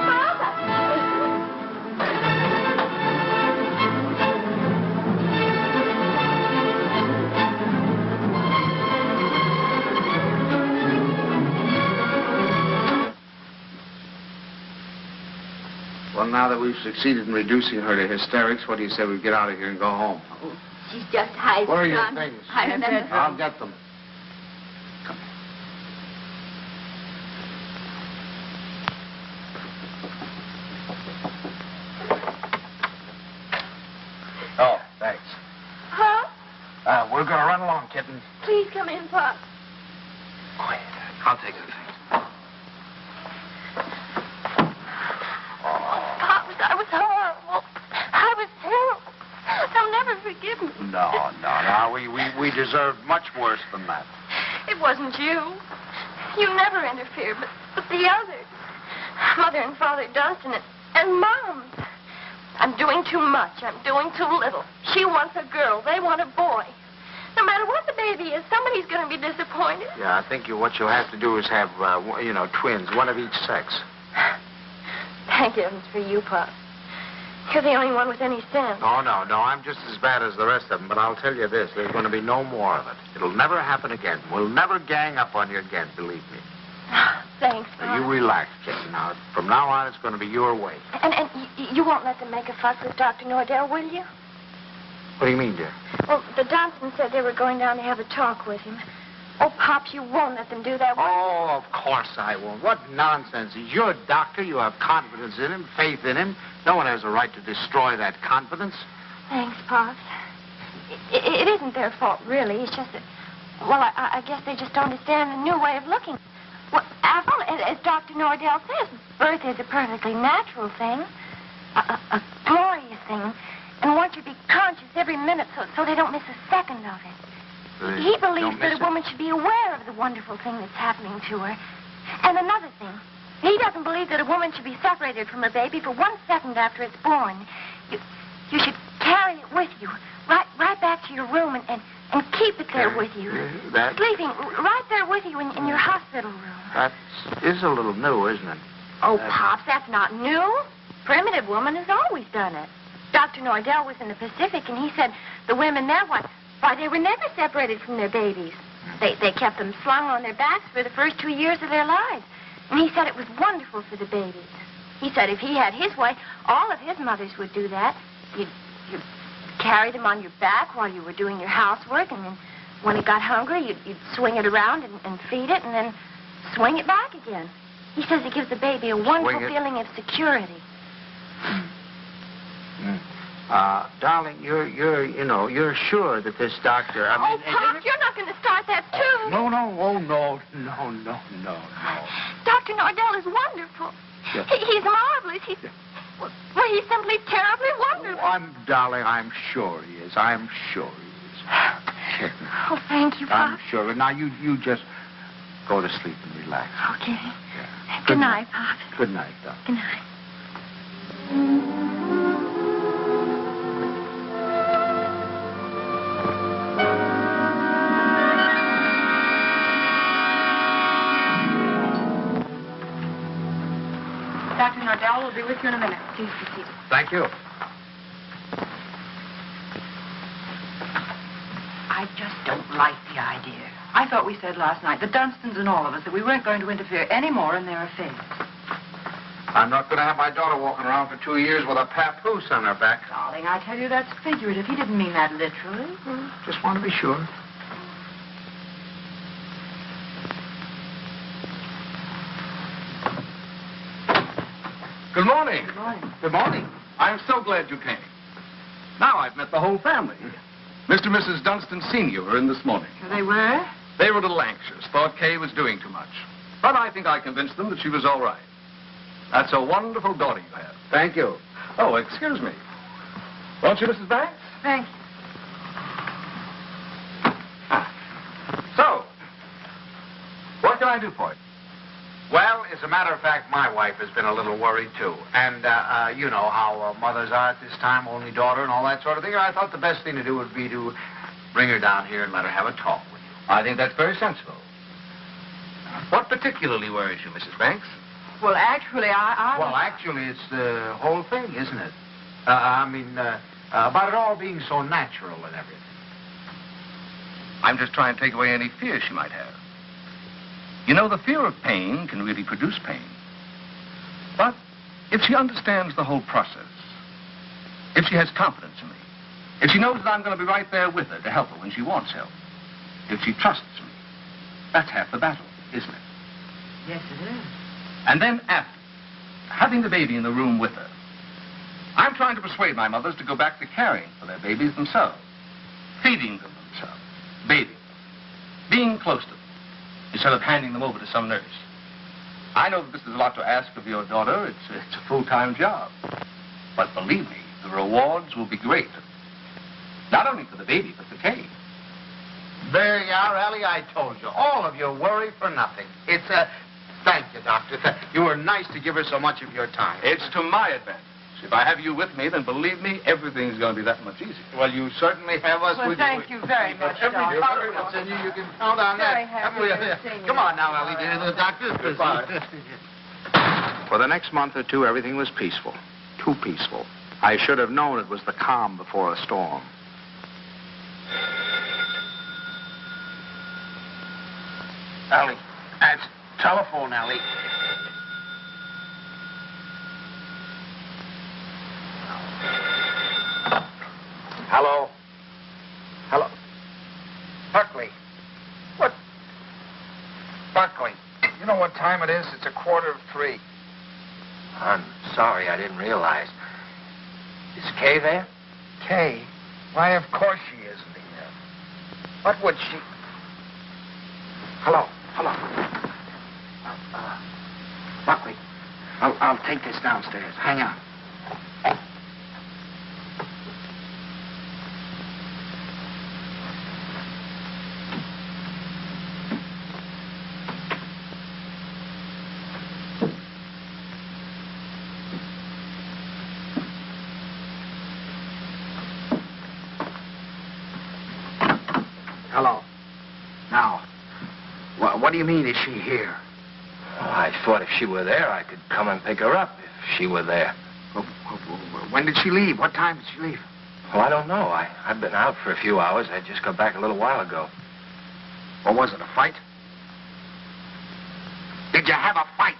[SPEAKER 4] Forever.
[SPEAKER 1] Well, now that we've succeeded in reducing her to hysterics, what do you say we get out of here and go home?
[SPEAKER 4] She's just high.
[SPEAKER 1] Where are your things?
[SPEAKER 4] I remember.
[SPEAKER 1] I'll get them. Come. Oh, thanks.
[SPEAKER 4] Huh?
[SPEAKER 1] We're going to run along, kitten.
[SPEAKER 4] Please come in, Pop.
[SPEAKER 1] Quiet. I'll take the things.
[SPEAKER 4] Pop, I was horrible. I was terrible. They'll never forgive me.
[SPEAKER 1] No. We deserved much worse than that.
[SPEAKER 5] It wasn't you. You never interfered, but the others. Mother and Father Dunstan and Mom. I'm doing too much. I'm doing too little. She wants a girl. They want a boy. No matter what the baby is, somebody's going to be disappointed.
[SPEAKER 1] Yeah, I think what you'll have to do is have, twins, one of each sex.
[SPEAKER 5] Thank heavens for you, Pop. You're the only one with any sense.
[SPEAKER 1] Oh, no, I'm just as bad as the rest of them, but I'll tell you this, there's going to be no more of it. It'll never happen again. We'll never gang up on you again, believe me.
[SPEAKER 5] Thanks, Pop.
[SPEAKER 1] Now, you relax, kitten. Now, from now on, it's going to be your way.
[SPEAKER 5] And you won't let them make a fuss with Dr. Nordell, will you?
[SPEAKER 1] What do you mean, dear?
[SPEAKER 5] Well, the Dunstans said they were going down to have a talk with him. Oh, Pops, you won't let them do that, will you?
[SPEAKER 1] Oh, of course I won't. What nonsense. He's your doctor. You have confidence in him, faith in him. No one has a right to destroy that confidence.
[SPEAKER 5] Thanks, Pops. It isn't their fault, really. It's just that, well, I guess they just don't understand the new way of looking. Well, after all, as Dr. Nordell says, birth is a perfectly natural thing, a glorious thing, and one should be conscious every minute so they don't miss a second of it. He believes that a woman should be aware of the wonderful thing that's happening to her. And another thing, he doesn't believe that a woman should be separated from her baby for 1 second after it's born. You should carry it with you, right back to your room and keep it there with you. Sleeping right there with you in your hospital room.
[SPEAKER 1] That is a little new, isn't it?
[SPEAKER 5] Oh, Pops, that's not new. Primitive woman has always done it. Dr. Nordell was in the Pacific, and he said the women there, why, they were never separated from their babies. They kept them slung on their backs for the first 2 years of their lives.
[SPEAKER 4] And he said it was wonderful for the babies. He said if he had his way, all of his mothers would do that. You'd carry them on your back while you were doing your housework, and then when it got hungry, you'd swing it around and feed it, and then swing it back again. He says it gives the baby a wonderful feeling of security.
[SPEAKER 1] Darling, you're sure that this doctor...
[SPEAKER 4] Pop, you're not going to start that, too.
[SPEAKER 1] No.
[SPEAKER 4] Dr. Nordell is wonderful.
[SPEAKER 1] Yeah.
[SPEAKER 4] He's marvelous. He's simply terribly wonderful.
[SPEAKER 1] Darling, I'm sure he is. I'm sure he is.
[SPEAKER 4] Oh, thank you, Pop.
[SPEAKER 1] I'm sure. Now, you just go to sleep and relax.
[SPEAKER 4] Okay.
[SPEAKER 1] Yeah.
[SPEAKER 4] Good night, Pop.
[SPEAKER 1] Good night, darling.
[SPEAKER 4] Good night.
[SPEAKER 2] Dr. Nordell will be with you in a minute. Please be seated.
[SPEAKER 1] Thank you.
[SPEAKER 2] I just don't like the idea. I thought we said last night, the Dunstons and all of us, that we weren't going to interfere any more in their affairs.
[SPEAKER 1] I'm not going to have my daughter walking around for 2 years with a papoose on her back.
[SPEAKER 2] Darling, I tell you, that's figurative. He didn't mean that literally.
[SPEAKER 1] Just want to be sure.
[SPEAKER 6] Good morning.
[SPEAKER 2] Good morning.
[SPEAKER 1] Good morning.
[SPEAKER 6] I'm so glad you came. Now I've met the whole family. Mr. and Mrs. Dunstan Sr. were in this morning.
[SPEAKER 2] So they were?
[SPEAKER 6] They were a little anxious, thought Kay was doing too much. But I think I convinced them that she was all right. That's a wonderful daughter you have.
[SPEAKER 1] Thank you.
[SPEAKER 6] Oh, excuse me. Won't you, Mrs. Banks?
[SPEAKER 2] Thank you.
[SPEAKER 6] So, what can I do for you?
[SPEAKER 1] Well, as a matter of fact, my wife has been a little worried, too. And, you know how mothers are at this time, only daughter and all that sort of thing. I thought the best thing to do would be to bring her down here and let her have a talk with you.
[SPEAKER 6] I think that's very sensible. What particularly worries you, Mrs. Banks?
[SPEAKER 2] Well, actually,
[SPEAKER 1] Well, actually, it's the whole thing, isn't it? About it all being so natural and everything.
[SPEAKER 6] I'm just trying to take away any fear she might have. You know, the fear of pain can really produce pain. But if she understands the whole process, if she has confidence in me, if she knows that I'm going to be right there with her to help her when she wants help, if she trusts me, that's half the battle, isn't it?
[SPEAKER 2] Yes, it is.
[SPEAKER 6] And then after, having the baby in the room with her, I'm trying to persuade my mothers to go back to caring for their babies themselves, feeding them themselves, bathing them, being close to them, instead of handing them over to some nurse. I know that this is a lot to ask of your daughter. It's a full-time job. But believe me, the rewards will be great. Not only for the baby, but for Kay.
[SPEAKER 1] There you are, Ellie. I told you. All of your worry for nothing. It's Thank you, Doctor. You were nice to give her so much of your time.
[SPEAKER 6] It's to my advantage. If I have you with me, then believe me, everything's going to be that much easier.
[SPEAKER 1] Well, you certainly have us
[SPEAKER 2] Well,
[SPEAKER 1] with
[SPEAKER 2] thank you very much, Doc.
[SPEAKER 1] You can count on
[SPEAKER 2] Very
[SPEAKER 1] that.
[SPEAKER 2] happy to see you.
[SPEAKER 1] Come on now, Ellie. The doctor's
[SPEAKER 6] Goodbye.
[SPEAKER 1] For the next month or two, everything was peaceful. Too peaceful. I should have known it was the calm before a storm. Ellie, that's telephone, Ellie. Hello? Hello? Buckley. What? Buckley, you know what time it is? It's 2:45.
[SPEAKER 7] I'm sorry, I didn't realize. Is Kay there?
[SPEAKER 1] Kay? Why, of course she isn't here. What would she... Hello? Buckley, I'll take this downstairs. Hang on. Hello. Now, what do you mean, is she here?
[SPEAKER 7] Oh, I thought if she were there, I could come and pick her up if she were there.
[SPEAKER 1] When did she leave? What time did she leave?
[SPEAKER 7] Oh, I don't know. I've been out for a few hours. I just got back a little while ago.
[SPEAKER 1] What was it, a fight? Did you have a fight?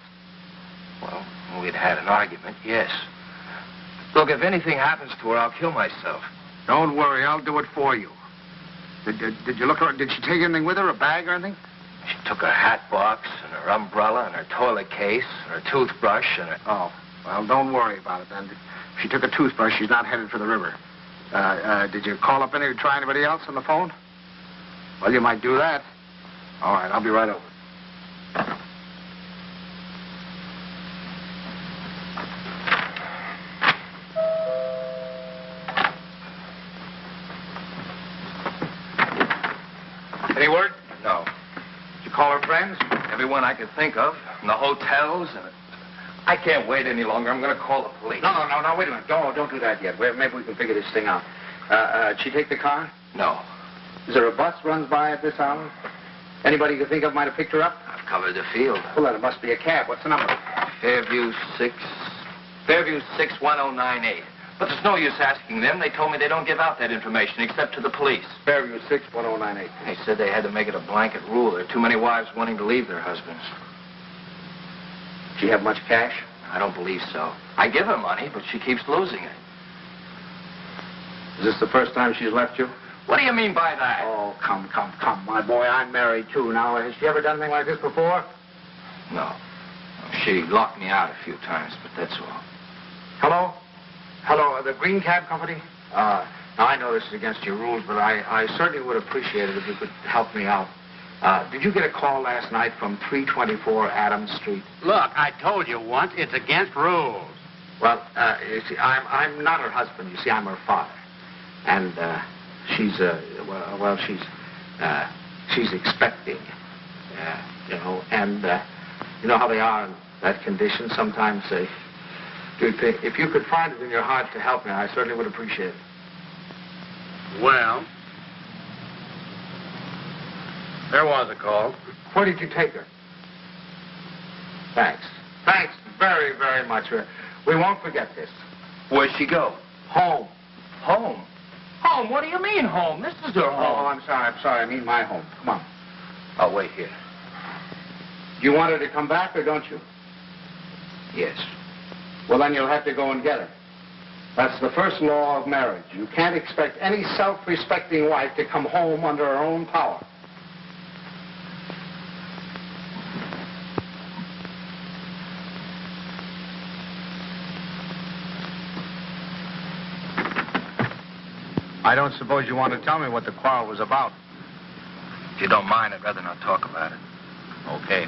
[SPEAKER 7] Well, we'd had an argument, yes. Look, if anything happens to her, I'll kill myself.
[SPEAKER 1] Don't worry, I'll do it for you. Did you look her? Did she take anything with her, a bag or anything?
[SPEAKER 7] She took her hat box and her umbrella and her toilet case and her toothbrush and her...
[SPEAKER 1] Oh, well, don't worry about it then. If she took a toothbrush, she's not headed for the river. Did you call up try anybody else on the phone? Well, you might do that. All right, I'll be right over. Any word?
[SPEAKER 7] No.
[SPEAKER 1] Did you call her friends?
[SPEAKER 7] Everyone I could think of. And the hotels and... I can't wait any longer. I'm going to call the police.
[SPEAKER 1] No, wait a minute. Don't do that yet. Maybe we can figure this thing out. Did she take the car?
[SPEAKER 7] No.
[SPEAKER 1] Is there a bus runs by at this hour? Anybody you can think of might have picked her up?
[SPEAKER 7] I've covered the field.
[SPEAKER 1] Well, then it must be a cab. What's the number?
[SPEAKER 7] Fairview 61098. But there's no use asking them. They told me they don't give out that information except to the police.
[SPEAKER 1] Fairview 61098.
[SPEAKER 7] They said they had to make it a blanket rule. There are too many wives wanting to leave their husbands.
[SPEAKER 1] She have much cash?
[SPEAKER 7] I don't believe so. I give her money, but she keeps losing it.
[SPEAKER 1] Is this the first time she's left you?
[SPEAKER 7] What do you mean by that?
[SPEAKER 1] Oh, come, my boy. I'm married, too. Now, has she ever done anything like this before?
[SPEAKER 7] No. She locked me out a few times, but that's all.
[SPEAKER 1] Hello, the Green Cab Company? Now, I know this is against your rules, but I certainly would appreciate it if you could help me out. Did you get a call last night from 324 Adams Street?
[SPEAKER 8] Look, I told you once, it's against rules.
[SPEAKER 1] Well, you see, I'm not her husband. You see, I'm her father. And, she's expecting, and, you know how they are in that condition. Sometimes if you could find it in your heart to help me, I certainly would appreciate it.
[SPEAKER 8] Well, there was a call.
[SPEAKER 1] Where did you take her? Thanks very, very much. We won't forget this.
[SPEAKER 7] Where'd she go?
[SPEAKER 1] Home.
[SPEAKER 7] Home? Home? What do you mean, home? This is her home.
[SPEAKER 1] Oh, I'm sorry. I mean my home. Come on.
[SPEAKER 7] I'll wait here.
[SPEAKER 1] Do you want her to come back or don't you?
[SPEAKER 7] Yes.
[SPEAKER 1] Well, then you'll have to go and get her. That's the first law of marriage. You can't expect any self-respecting wife to come home under her own power. I don't suppose you want to tell me what the quarrel was about.
[SPEAKER 7] If you don't mind, I'd rather not talk about it.
[SPEAKER 1] Okay.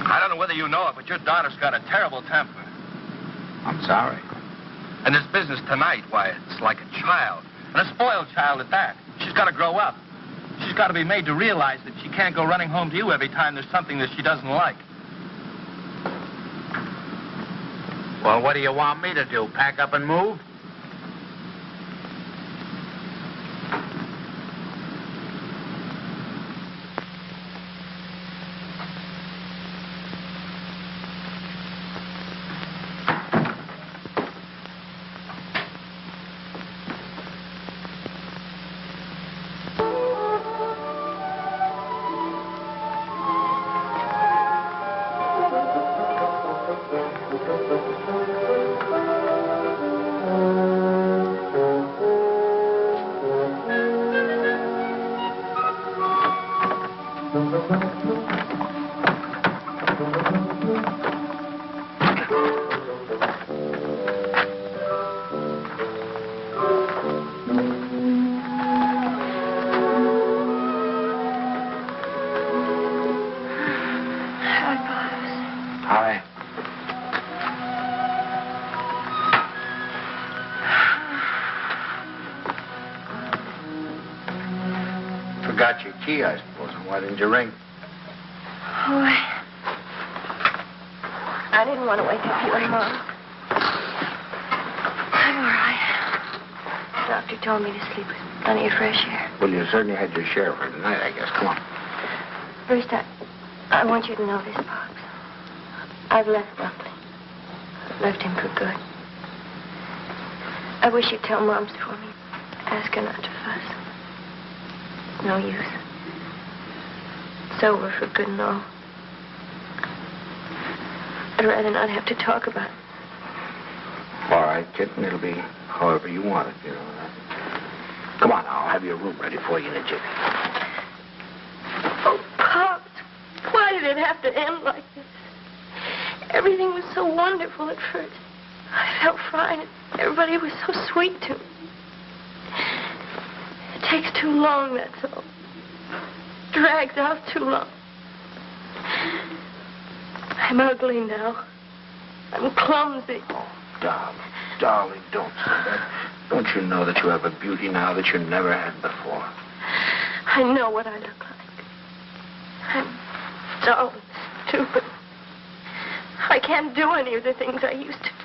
[SPEAKER 6] I don't know whether you know it, but your daughter's got a terrible temper.
[SPEAKER 1] I'm sorry.
[SPEAKER 6] And this business tonight, why, it's like a child. And a spoiled child at that. She's got to grow up. She's got to be made to realize that she can't go running home to you every time there's something that she doesn't like.
[SPEAKER 1] Well, what do you want me to do? Pack up and move? Forgot your key, I suppose. Why didn't you ring?
[SPEAKER 5] Oh, I didn't want to wake up you and Mom. I'm all right. The doctor told me to sleep with plenty of fresh air.
[SPEAKER 1] Well, you certainly had your share for tonight, I guess. Come on.
[SPEAKER 5] First, I want you to know this, Pops. I've left Buckley. I've left him for good. I wish you'd tell Mom's for me. Ask her not to fuss. No use. It's over for good and all. I'd rather not have to talk about it.
[SPEAKER 1] All right, kitten. It'll be however you want it, you know. Come on now. I'll have your room ready for you in a jiffy.
[SPEAKER 5] Oh, Pops, why did it have to end like this? Everything was so wonderful at first. I felt fine. Everybody was so sweet to me. It takes too long, that's all. Drags out too long. I'm ugly now. I'm clumsy.
[SPEAKER 1] Oh, darling, don't say that. Don't you know that you have a beauty now that you never had before?
[SPEAKER 5] I know what I look like. I'm dull and stupid. I can't do any of the things I used to do.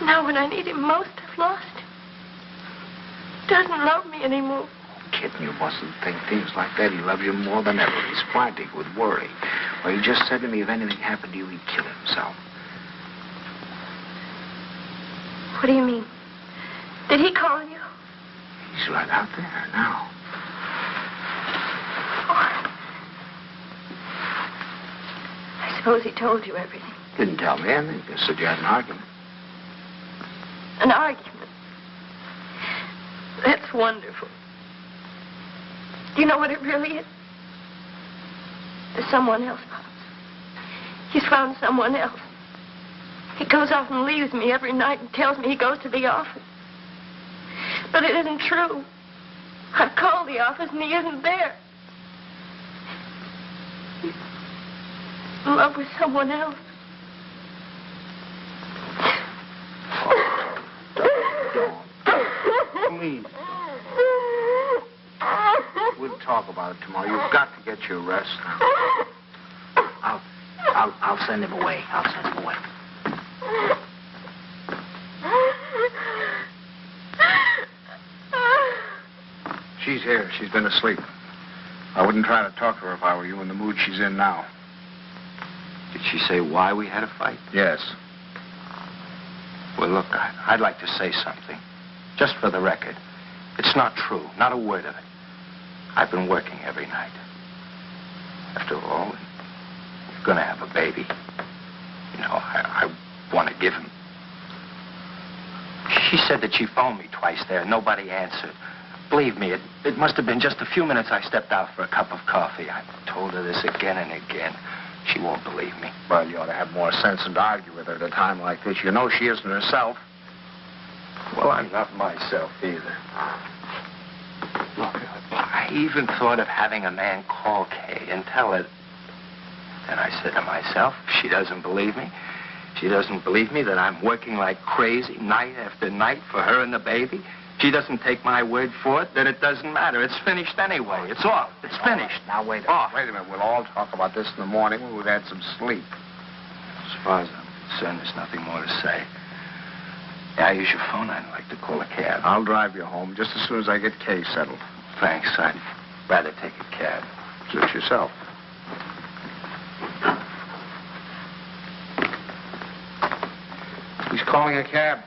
[SPEAKER 5] Now when I need him most, I've lost him. He doesn't love me anymore.
[SPEAKER 1] Kitten, you mustn't think things like that. He loves you more than ever. He's frantic with worry. Well, he just said to me if anything happened to you, he'd kill himself.
[SPEAKER 5] What do you mean? Did he call you?
[SPEAKER 1] He's right out there now.
[SPEAKER 5] I suppose he told you everything.
[SPEAKER 1] Didn't tell me anything. Just said you had an argument.
[SPEAKER 5] An argument? That's wonderful. Do you know what it really is? There's someone else, Pops. He's found someone else. He goes off and leaves me every night and tells me he goes to the office. But it isn't true. I've called the office and he isn't there. He's in love with someone else.
[SPEAKER 1] Don't. Please. We'll talk about it tomorrow. You've got to get your rest now. I'll send him away. I'll send him away. She's here. She's been asleep. I wouldn't try to talk to her if I were you in the mood she's in now.
[SPEAKER 7] Did she say why we had a fight?
[SPEAKER 1] Yes.
[SPEAKER 7] Well, look, I'd like to say something. Just for the record. It's not true. Not a word of it. I've been working every night. After all, we're going to have a baby. You know, I want to give him. She said that she phoned me twice there. Nobody answered. Believe me, it must have been just a few minutes I stepped out for a cup of coffee. I've told her this again and again. She won't believe me.
[SPEAKER 1] Well, you ought to have more sense than to argue with her at a time like this. You know she isn't herself.
[SPEAKER 7] Well, I'm not myself either. Look, I even thought of having a man call Kay and tell her. And I said to myself, if she doesn't believe me, she doesn't believe me that I'm working like crazy night after night for her and the baby. She doesn't take my word for it, then it doesn't matter. It's finished anyway. It's off. It's finished.
[SPEAKER 1] Now, wait a minute. We'll all talk about this in the morning when we've had some sleep.
[SPEAKER 7] As far as I'm concerned, there's nothing more to say. Yeah, I use your phone. I'd like to call a cab.
[SPEAKER 1] I'll drive you home just as soon as I get Kay settled.
[SPEAKER 7] Thanks. I'd rather take a cab.
[SPEAKER 1] Suit yourself. He's calling a cab.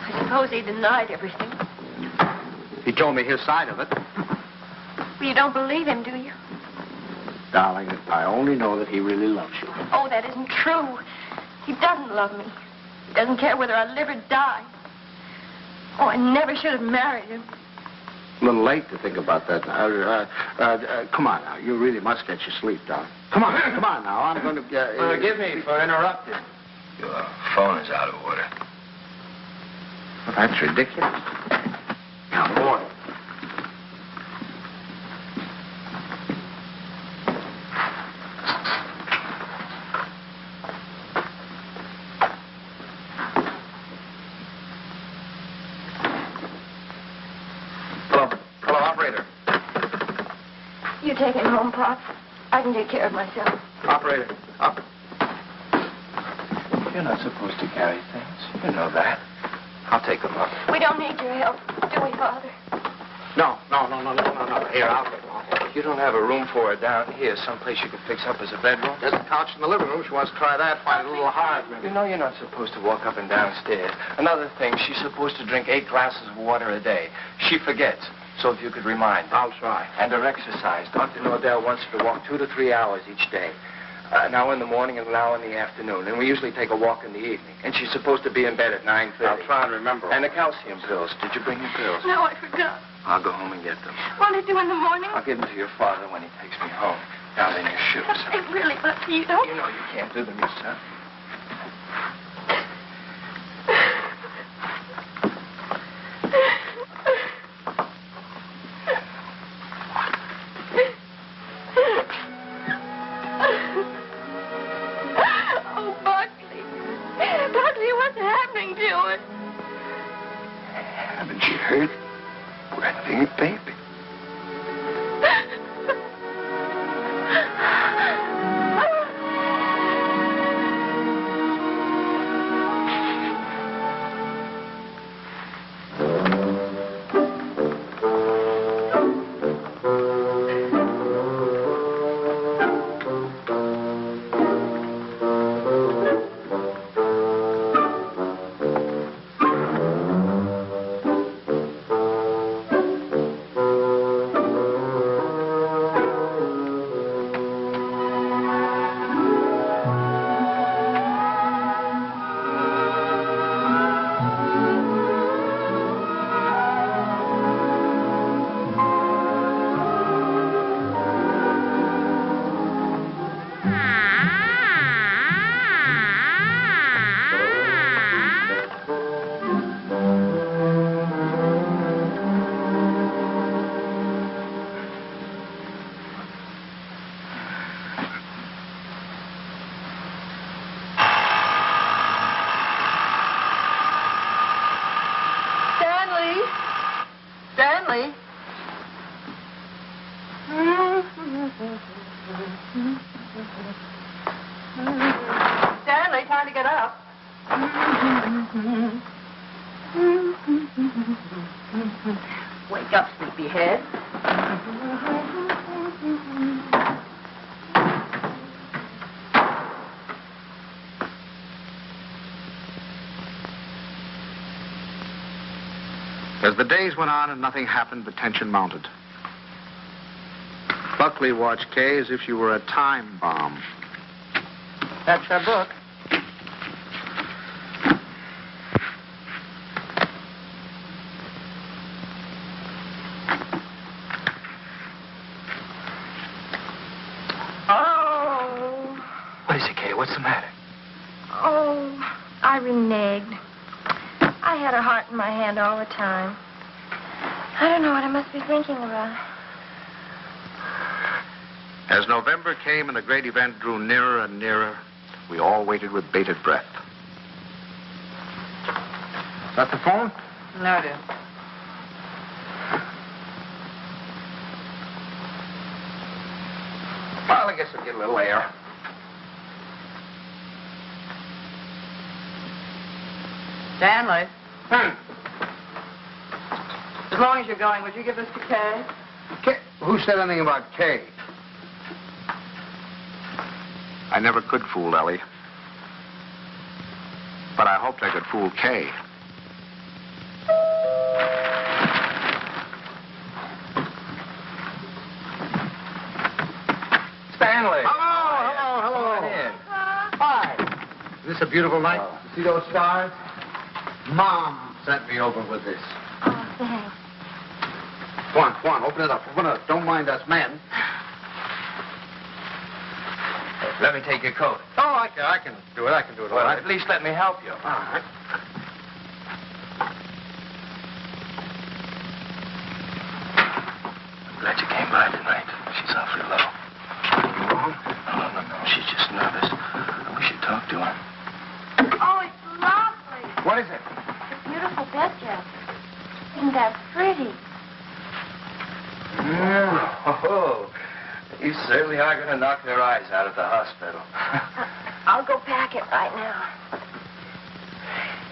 [SPEAKER 5] I suppose he denied everything.
[SPEAKER 1] He told me his side of it.
[SPEAKER 5] Well, you don't believe him, do you?
[SPEAKER 1] Darling, I only know that he really loves you.
[SPEAKER 5] Oh, that isn't true. He doesn't love me. He doesn't care whether I live or die. Oh, I never should have married him.
[SPEAKER 1] A little late to think about that. Come on now. You really must get your sleep, darling. Come on now. I'm going to get...
[SPEAKER 7] Forgive me for interrupting. Your phone is out of order.
[SPEAKER 1] Well, that's ridiculous. Now, boy.
[SPEAKER 7] Hello, operator.
[SPEAKER 5] You take him home, Pop. I can take care of myself.
[SPEAKER 7] Operator, up. You're not supposed to carry things. You know that. I'll take them up.
[SPEAKER 5] We don't need your help, do we, Father?
[SPEAKER 1] No. Here, I'll get
[SPEAKER 7] You don't have a room for her down here, someplace you could fix up as a bedroom?
[SPEAKER 1] There's a couch in the living room. She wants to try that. Find it a little hard, maybe.
[SPEAKER 7] You know you're not supposed to walk up and down stairs. Another thing, she's supposed to drink 8 glasses of water a day. She forgets. So if you could remind her.
[SPEAKER 1] I'll try.
[SPEAKER 7] And her exercise. Dr. Nordell wants her to walk 2 to 3 hours each day. An hour in the morning and an hour in the afternoon. And we usually take a walk in the evening. And she's supposed to be in bed at 9:30.
[SPEAKER 8] I'll try and remember.
[SPEAKER 7] And the calcium pills. Did you bring your pills?
[SPEAKER 5] No, I forgot.
[SPEAKER 7] I'll go home and get them.
[SPEAKER 5] What'll I do in the morning?
[SPEAKER 7] I'll give them to your father when he takes me home. Down in your shoes.
[SPEAKER 5] They really look you don't.
[SPEAKER 7] You know you can't do them yourself.
[SPEAKER 5] Oh, Buckley. Buckley, what's happening to it?
[SPEAKER 7] Haven't you heard? We're having a baby.
[SPEAKER 5] Stanley. Stanley, time to get up. Wake up, sleepyhead.
[SPEAKER 1] As the days went on and nothing happened, the tension mounted. Buckley watched Kay as if she were a time bomb.
[SPEAKER 2] That's her book.
[SPEAKER 5] Oh.
[SPEAKER 7] What is it, Kay? What's the matter?
[SPEAKER 4] Oh, I reneged. I had her heart in my hand all the time. I don't know what I must be thinking about.
[SPEAKER 1] As November came and the great event drew nearer and nearer, we all waited with bated breath. Is that the phone?
[SPEAKER 2] No, dear.
[SPEAKER 1] Well, I guess we'll get a little air.
[SPEAKER 2] Stanley. As long as you're going, would you give this to Kay?
[SPEAKER 1] Kay? Who said anything about Kay? I never could fool Ellie. But I hoped I could fool Kay.
[SPEAKER 7] Stanley.
[SPEAKER 1] Hello.
[SPEAKER 7] Come on in.
[SPEAKER 1] Hi. Is this a beautiful night? You see those stars? Mom sent me over with this.
[SPEAKER 4] Oh, thanks.
[SPEAKER 1] Go on, open it up. Don't mind us men.
[SPEAKER 7] Let me take your coat.
[SPEAKER 1] Oh, I can do it. I can do it all
[SPEAKER 7] Well,
[SPEAKER 1] right.
[SPEAKER 7] at least let me help you.
[SPEAKER 1] All right.
[SPEAKER 7] I'm glad you came by tonight. She's awfully low. No. She's just nervous. I wish you'd talk to her.
[SPEAKER 4] Oh, it's lovely.
[SPEAKER 1] What is it?
[SPEAKER 4] It's a beautiful bed, Jeff. Isn't that pretty?
[SPEAKER 7] Oh, you certainly are going to knock their eyes out of the hospital.
[SPEAKER 4] I'll go pack it right now.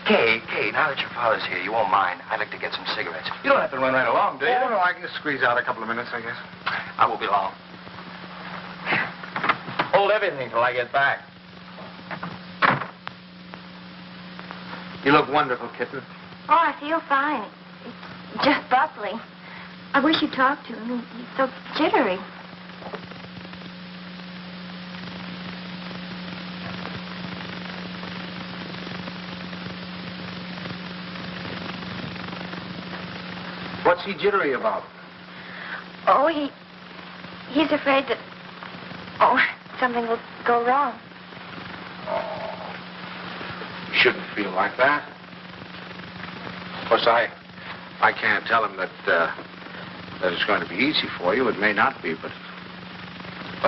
[SPEAKER 7] Kay, now that your father's here, you won't mind. I'd like to get some cigarettes. You don't have to run right along, do you?
[SPEAKER 1] Oh, no, I can just squeeze out a couple of minutes, I guess.
[SPEAKER 7] I won't be long. Hold everything till I get back.
[SPEAKER 1] You look wonderful, kitten.
[SPEAKER 4] Oh, I feel fine. It's just Buckley. I wish you'd talk to him. He's so jittery.
[SPEAKER 1] What's he jittery about?
[SPEAKER 4] Oh, he's afraid that... Oh, something will go wrong.
[SPEAKER 1] Oh, you shouldn't feel like that. Of course, I can't tell him that it's going to be easy for you. It may not be, but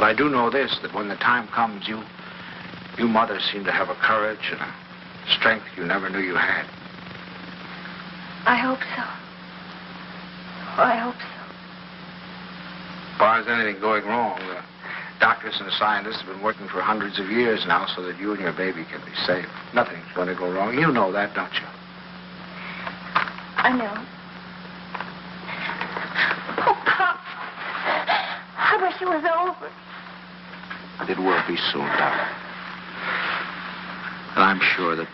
[SPEAKER 1] I do know this, that when the time comes, you mothers seem to have a courage and a strength you never knew you had.
[SPEAKER 4] I hope so. Oh, I hope so.
[SPEAKER 1] As far as anything going wrong, the doctors and the scientists have been working for hundreds of years now so that you and your baby can be safe. Nothing's going to go wrong. You know that, don't you?
[SPEAKER 4] I know. Oh, Pop. I wish it was over.
[SPEAKER 1] It will be soon, darling. And I'm sure that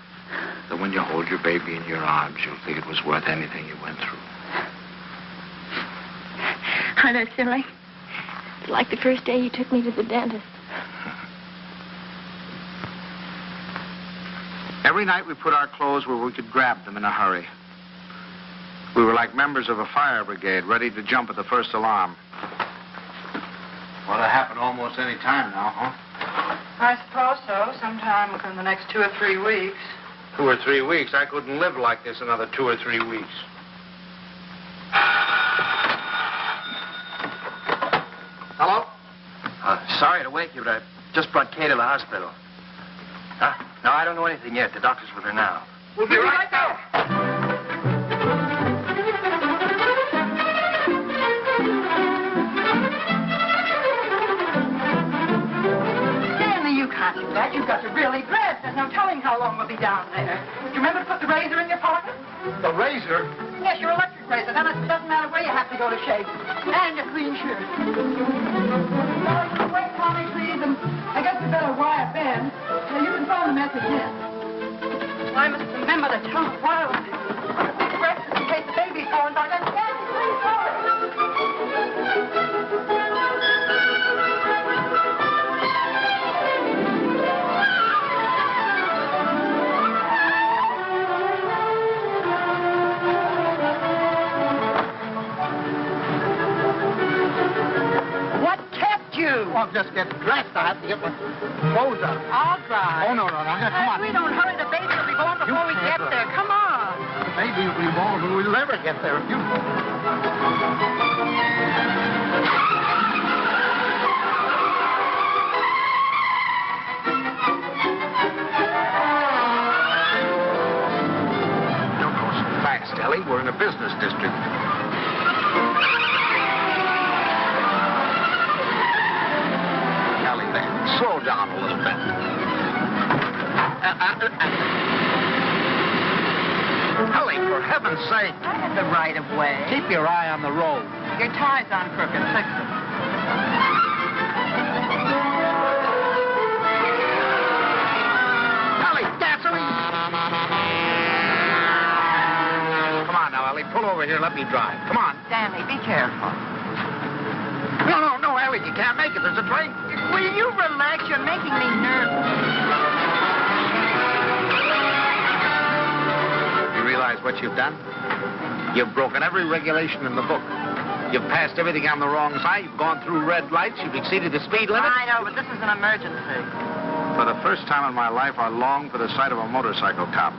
[SPEAKER 1] when you hold your baby in your arms, you'll think it was worth anything you went through.
[SPEAKER 4] I know, silly. It's like the first day you took me to the dentist.
[SPEAKER 1] Every night we put our clothes where we could grab them in a hurry. We were like members of a fire brigade, ready to jump at the first alarm. Well, it'll happen almost any time now, huh?
[SPEAKER 2] I suppose so. Sometime within the next 2 or 3 weeks.
[SPEAKER 1] 2 or 3 weeks? I couldn't live like this another 2 or 3 weeks. Hello?
[SPEAKER 7] Sorry to wake you, but I just brought Kay to the hospital. Huh? No, I don't know anything yet. The doctor's with her now.
[SPEAKER 1] We'll be right there.
[SPEAKER 2] Stanley, you can't do that. You've got to really dress. There's no telling how long we'll be down there. Do you remember to put the razor in your pocket?
[SPEAKER 1] The razor?
[SPEAKER 2] Yes, your electric razor. Then it doesn't matter where you have to go to shave. And a clean shirt. Wait, Tommy, please. And I guess we better wire Ben. So you can phone the message in. I must remember to tell him wireless. Breakfast in case the baby's going by. Then Stanley, please hurry.
[SPEAKER 1] Well, just get dressed. I have to get my clothes on.
[SPEAKER 2] I'll drive.
[SPEAKER 1] Oh, no. Come on.
[SPEAKER 2] If we don't hurry, the baby will be born before we get there. Come on.
[SPEAKER 1] The baby will be born when we'll never get there. If you... Don't go so fast, Ellie. We're in a business district. Slow down a little bit. Ellie, for heaven's sake.
[SPEAKER 2] I had the right of way.
[SPEAKER 1] Keep your eye on the road.
[SPEAKER 2] Your tie's on crooked. Fix it.
[SPEAKER 1] Ellie, gasoline! Come on now, Ellie. Pull over here. Let me drive. Come on.
[SPEAKER 2] Stanley, be careful.
[SPEAKER 1] No, Ellie. You can't make it. There's a train.
[SPEAKER 2] Will you relax? You're making me nervous.
[SPEAKER 1] You realize what you've done? You've broken every regulation in the book. You've passed everything on the wrong side. You've gone through red lights. You've exceeded the speed limit.
[SPEAKER 2] I know, but this is an emergency.
[SPEAKER 1] For the first time in my life, I long for the sight of a motorcycle cop.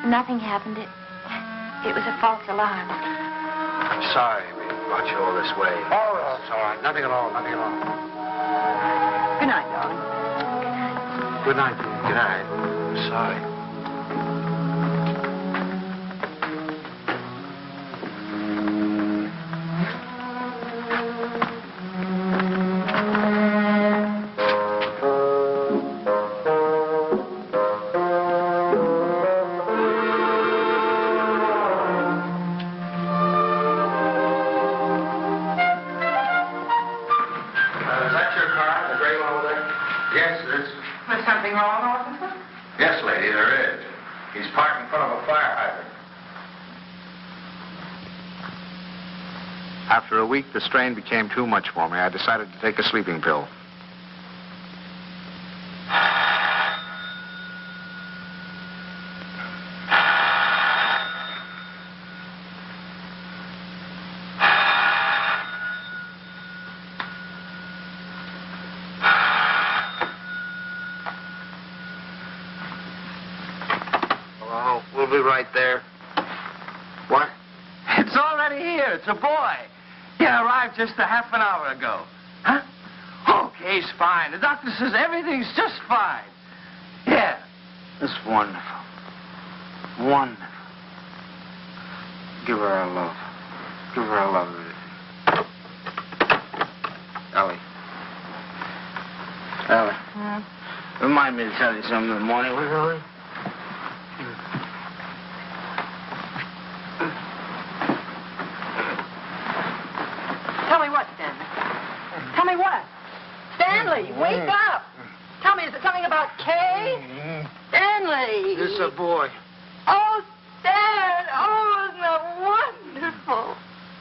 [SPEAKER 4] Nothing happened. It was a false alarm.
[SPEAKER 7] I'm sorry we brought you all this way.
[SPEAKER 1] Oh, it's all right. Nothing at all.
[SPEAKER 2] Good night, darling.
[SPEAKER 7] Good night. Good night. I'm sorry.
[SPEAKER 6] wrong, officer?
[SPEAKER 1] Yes, lady, there is. He's parked in front of a fire hydrant. After a week, the strain became too much for me. I decided to take a sleeping pill. Hello, we'll be right there. What?
[SPEAKER 6] It's already here. It's a boy. He arrived just a half an hour ago. Huh? Okay, he's fine. The doctor says everything's just fine. Yeah.
[SPEAKER 1] That's wonderful. Wonderful. Give her our love. Give her our love. Ellie. Ellie. Remind me to tell you something in the morning, will you, Ellie?
[SPEAKER 2] Tell me what, Stanley? Tell me what? Stanley, wake up! Tell me, is it something about Kay? Stanley!
[SPEAKER 1] This is a boy.
[SPEAKER 2] Oh, Stan! Oh, isn't that wonderful?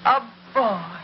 [SPEAKER 2] A boy.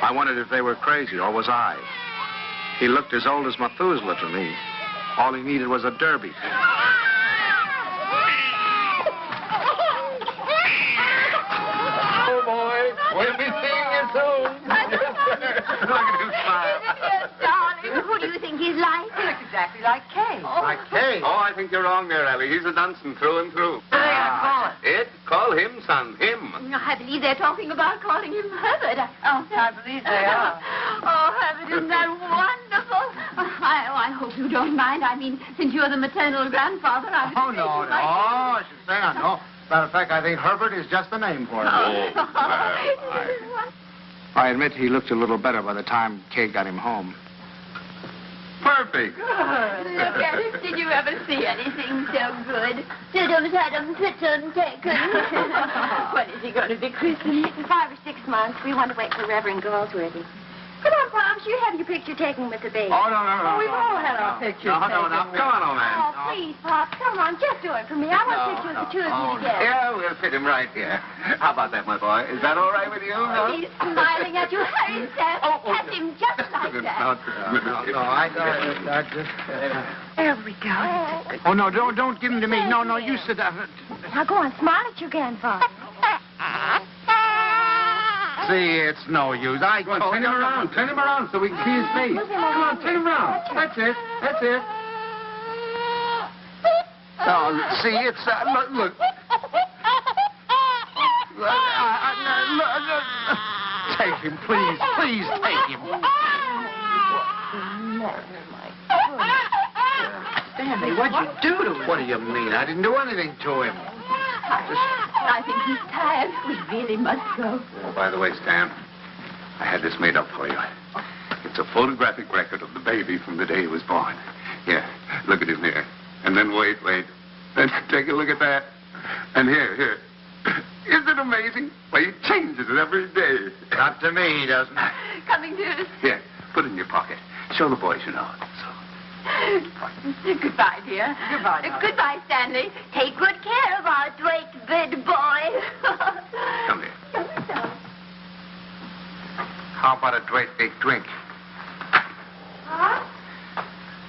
[SPEAKER 1] I wondered if they were crazy, or was I? He looked as old as Methuselah to me. All he needed was a derby.
[SPEAKER 3] Oh, boy. We'll be seeing you soon. Look at him smile.
[SPEAKER 4] Yes, darling. Who do you think he's like?
[SPEAKER 2] He looks exactly like Kay.
[SPEAKER 1] Like Kay.
[SPEAKER 3] Oh, I think you're wrong there, Ellie. He's a Dunson through and through.
[SPEAKER 2] What are they gonna call it?
[SPEAKER 3] Ed, call him, son. Him.
[SPEAKER 4] I believe they're talking about calling him Herbert.
[SPEAKER 2] Oh, I believe they are.
[SPEAKER 4] Oh, Herbert, isn't that wonderful? I hope you don't mind. I mean, since you're the maternal grandfather, I would
[SPEAKER 1] Oh,
[SPEAKER 4] say
[SPEAKER 1] no,
[SPEAKER 4] you'd
[SPEAKER 1] no.
[SPEAKER 4] like
[SPEAKER 1] Oh, I should say I know. Matter of fact, I think Herbert is just the name for him. I admit he looked a little better by the time Kay got him home.
[SPEAKER 3] Perfect.
[SPEAKER 4] Look at it. Did you ever see anything so good? When is he going to be christened?
[SPEAKER 5] In 5 or 6 months, we want to wait for Reverend Galsworthy. Come on, Pops, you have your picture taken with the baby.
[SPEAKER 1] Oh, no.
[SPEAKER 2] We've all had our pictures
[SPEAKER 1] No.
[SPEAKER 2] taken.
[SPEAKER 1] Come on, old man.
[SPEAKER 5] Oh, please, Pops, come on, just do it for me. I want a picture of the two of you together.
[SPEAKER 3] Yeah, we'll fit him right here. How about that, my boy? Is that all right with you? No?
[SPEAKER 4] He's smiling at you. Hurry, Sam. Pat him just like that.
[SPEAKER 1] No, I just...
[SPEAKER 5] There we go.
[SPEAKER 1] Oh, no, don't give him to me. No, you sit down.
[SPEAKER 5] Now go on, smile at your grandfather.
[SPEAKER 1] See, it's no use.
[SPEAKER 3] Go on, turn him around. Turn him around so we can see his face. Come on, turn him around. That's it.
[SPEAKER 1] No, see, it's... look. Take him, please. Please take him.
[SPEAKER 2] Stanley, what'd you do to him?
[SPEAKER 1] What do you mean? I didn't do anything to him.
[SPEAKER 4] I think he's tired. We really must go.
[SPEAKER 3] Oh, by the way, Stan, I had this made up for you. It's a photographic record of the baby from the day he was born. Here, look at him here. And then wait. Then take a look at that. And here. Isn't it amazing? Why, he changes it every day.
[SPEAKER 1] Not to me, he doesn't.
[SPEAKER 4] Coming to...
[SPEAKER 3] Here, put it in your pocket. Show the boys you know it.
[SPEAKER 4] Goodbye, dear.
[SPEAKER 2] Goodbye, darling.
[SPEAKER 4] Goodbye, Stanley. Take good care of our great big boy.
[SPEAKER 3] Come here.
[SPEAKER 1] How about a great big drink?
[SPEAKER 5] Huh?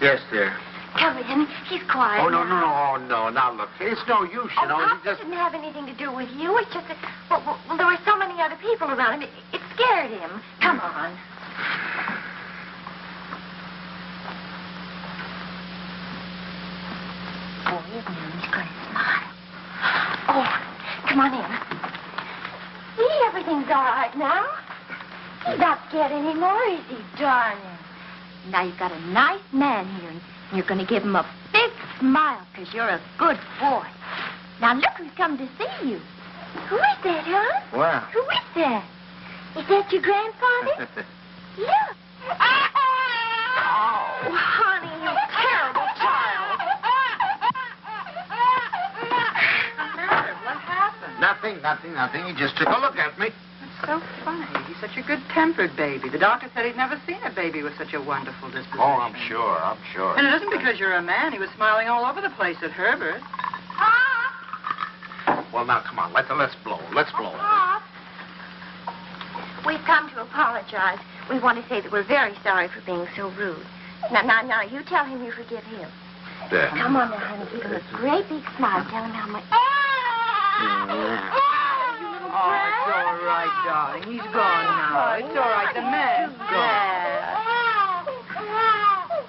[SPEAKER 1] Yes, dear.
[SPEAKER 5] Come in. He's quiet.
[SPEAKER 1] Oh, no. Now, look, it's no use, you know.
[SPEAKER 5] Pops
[SPEAKER 1] He just...
[SPEAKER 5] didn't have anything to do with you. It's just that, well, there were so many other people around him. It scared him. Come on. Oh, isn't he going to smile? Oh, come on in. See, everything's all right now.
[SPEAKER 4] He's not scared anymore, is he, darling? Now you've got a nice man here, and you're going to give him a big smile because you're a good boy. Now look who's come to see you. Who is that, huh?
[SPEAKER 1] Well.
[SPEAKER 4] Who is that? Is that your grandfather? Look. Oh, honey, you terrible child.
[SPEAKER 2] What happened?
[SPEAKER 1] Nothing. He just took a look at me.
[SPEAKER 2] It's so funny. He's such a good-tempered baby. The doctor said he'd never seen a baby with such a wonderful disposition.
[SPEAKER 1] Oh, I'm sure.
[SPEAKER 2] And it isn't because you're a man. He was smiling all over the place at Herbert.
[SPEAKER 1] Well, now, come on. Let's blow.
[SPEAKER 4] Pop. We've come to apologize. We want to say that we're very sorry for being so rude. Now, you tell him you forgive him.
[SPEAKER 1] There.
[SPEAKER 4] Come on now, honey. Give him a great big smile. Tell him how much...
[SPEAKER 2] Oh, it's all right, darling. He's gone now. It's all right. The man's gone.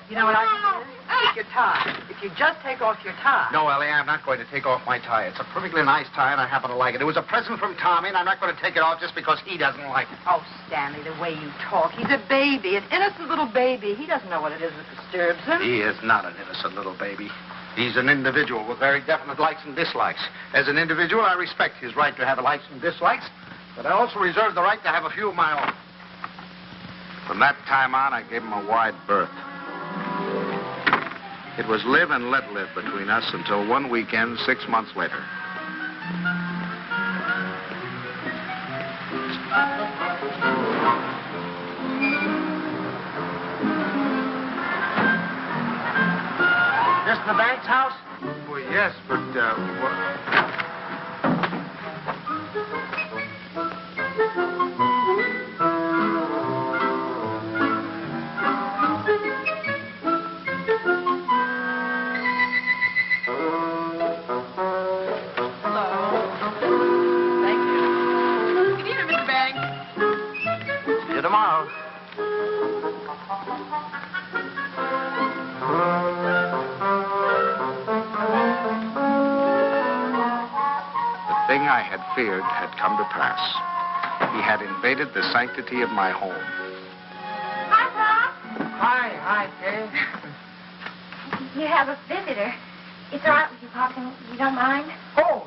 [SPEAKER 2] You know what I can do? Take your tie. If you just take off your tie.
[SPEAKER 1] No, Ellie, I'm not going to take off my tie. It's a perfectly nice tie, and I happen to like it. It was a present from Tommy, and I'm not going to take it off just because he doesn't like it.
[SPEAKER 2] Oh, Stanley, the way you talk. He's a baby, an innocent little baby. He doesn't know what it is that disturbs him.
[SPEAKER 1] He is not an innocent little baby. He's an individual with very definite likes and dislikes. As an individual, I respect his right to have likes and dislikes, but I also reserve the right to have a few of my own. From that time on, I gave him a wide berth. It was live and let live between us until one weekend 6 months later.
[SPEAKER 8] This the bank's house?
[SPEAKER 1] Well, yes, but,
[SPEAKER 8] Tomorrow.
[SPEAKER 1] The thing I had feared had come to pass. He had invaded the sanctity of my home.
[SPEAKER 4] Hi, Pop.
[SPEAKER 8] Hi, Kay.
[SPEAKER 4] You have a visitor. It's all right with you, Pop, and you don't mind?
[SPEAKER 1] Oh,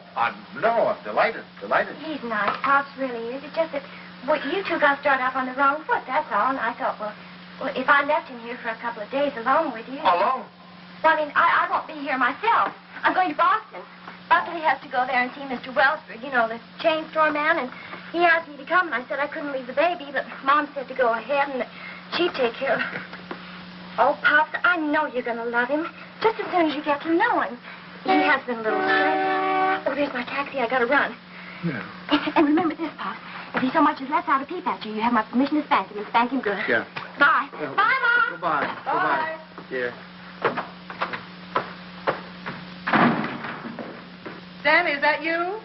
[SPEAKER 1] no, I'm delighted.
[SPEAKER 4] He's nice. Pop's really is. It's just that you two got started off on the wrong foot, that's all. And I thought, well, if I left him here for a couple of days alone with you...
[SPEAKER 1] Alone?
[SPEAKER 4] Well, I mean, I won't be here myself. I'm going to Boston. Buckley has to go there and see Mr. Wellsford, you know, the chain store man, and he asked me to come, and I said I couldn't leave the baby, but Mom said to go ahead, and that she'd take care of it. Oh, Pops, I know you're going to love him, just as soon as you get to know him. He has been a little strange. Oh, there's my taxi. I got to run.
[SPEAKER 1] Yeah.
[SPEAKER 4] And remember this, Pops. If he so much as lets out a peep at you, you have my permission to spank him, and spank him good.
[SPEAKER 1] Yeah.
[SPEAKER 4] Bye. Bye, Mom.
[SPEAKER 1] Goodbye.
[SPEAKER 2] Bye.
[SPEAKER 1] Dear.
[SPEAKER 2] Stanley, is that you?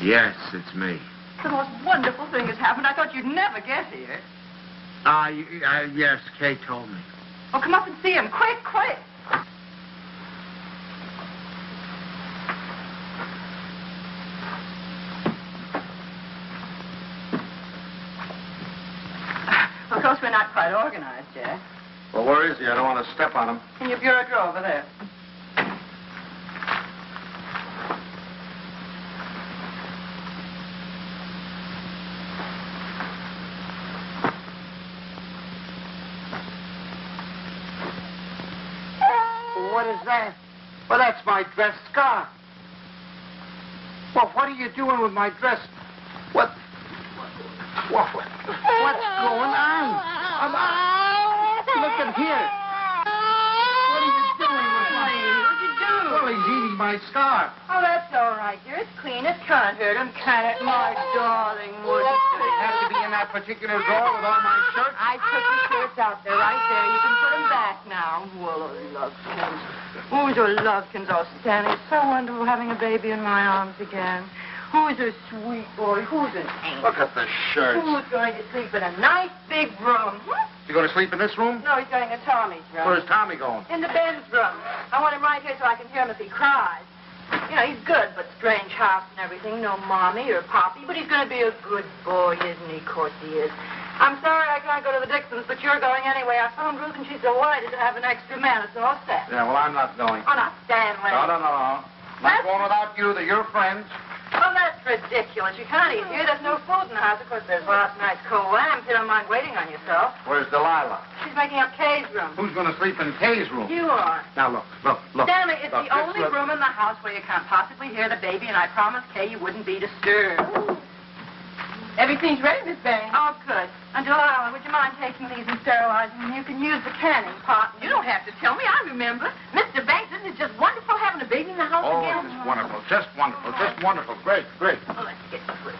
[SPEAKER 1] Yes, it's me.
[SPEAKER 2] The most wonderful thing has happened. I thought you'd never get here.
[SPEAKER 1] Yes, Kay told me.
[SPEAKER 2] Oh, come up and see him. Quick. Of course, we're not quite organized yet.
[SPEAKER 1] Well, where is he? I don't want to step on him.
[SPEAKER 2] In your bureau drawer over there.
[SPEAKER 8] What is that? Well, that's my dress scarf. Well, what are you doing with my dress? What's going on? Look at here. What are you doing with my...
[SPEAKER 2] What'd you do?
[SPEAKER 8] Well, he's eating my scarf.
[SPEAKER 2] Oh, that's all right, dear. It's clean. It can't hurt him, can it? My darling, wouldn't
[SPEAKER 8] They
[SPEAKER 2] it?
[SPEAKER 8] have to be in that particular drawer with all my shirts.
[SPEAKER 2] I took the shirts out there, right there. You can put them back now. Well, lovekins. Oh, your lovekins. Oh, Stanley, it's so wonderful having a baby in my arms again. Who's a sweet boy? Who's an angel?
[SPEAKER 1] Look at the shirts.
[SPEAKER 2] Who's going to sleep in a nice big room?
[SPEAKER 1] You going to sleep in this room?
[SPEAKER 2] No, he's going to Tommy's room.
[SPEAKER 1] Where's Tommy going?
[SPEAKER 2] In the Ben's room. I want him right here so I can hear him if he cries. You know, he's good, but strange house and everything. No mommy or poppy, but he's going to be a good boy, isn't he? Of course he is. I'm sorry I can't go to the Dixons, but you're going anyway. I phoned Ruth, and she's delighted to have an extra man. It's all set.
[SPEAKER 1] Yeah, well, I'm not going.
[SPEAKER 2] Oh, now, Stanley.
[SPEAKER 1] No. Not going without you. They're your friends.
[SPEAKER 2] Oh, that's ridiculous. You can't eat here. There's no food in the house. Of course, there's lots of nice cold lamb. You don't mind waiting on yourself.
[SPEAKER 1] Where's Delilah?
[SPEAKER 2] She's making up Kay's room.
[SPEAKER 1] Who's going to sleep in Kay's room?
[SPEAKER 2] You are.
[SPEAKER 1] Now, look.
[SPEAKER 2] Stanley, it's
[SPEAKER 1] Look,
[SPEAKER 2] the only room in the house where you can't possibly hear the baby, and I promised Kay you wouldn't be disturbed.
[SPEAKER 5] Everything's ready, Miss Banks.
[SPEAKER 2] Oh, good. And Delilah, would you mind taking these and sterilizing them? You can use the canning pot.
[SPEAKER 5] You don't have to tell me. I remember. Mr. Banks, isn't it just wonderful having a baby in the house
[SPEAKER 1] Oh,
[SPEAKER 5] again?
[SPEAKER 1] it's wonderful. Just wonderful. Just wonderful. Great.
[SPEAKER 2] Oh, let's get this way.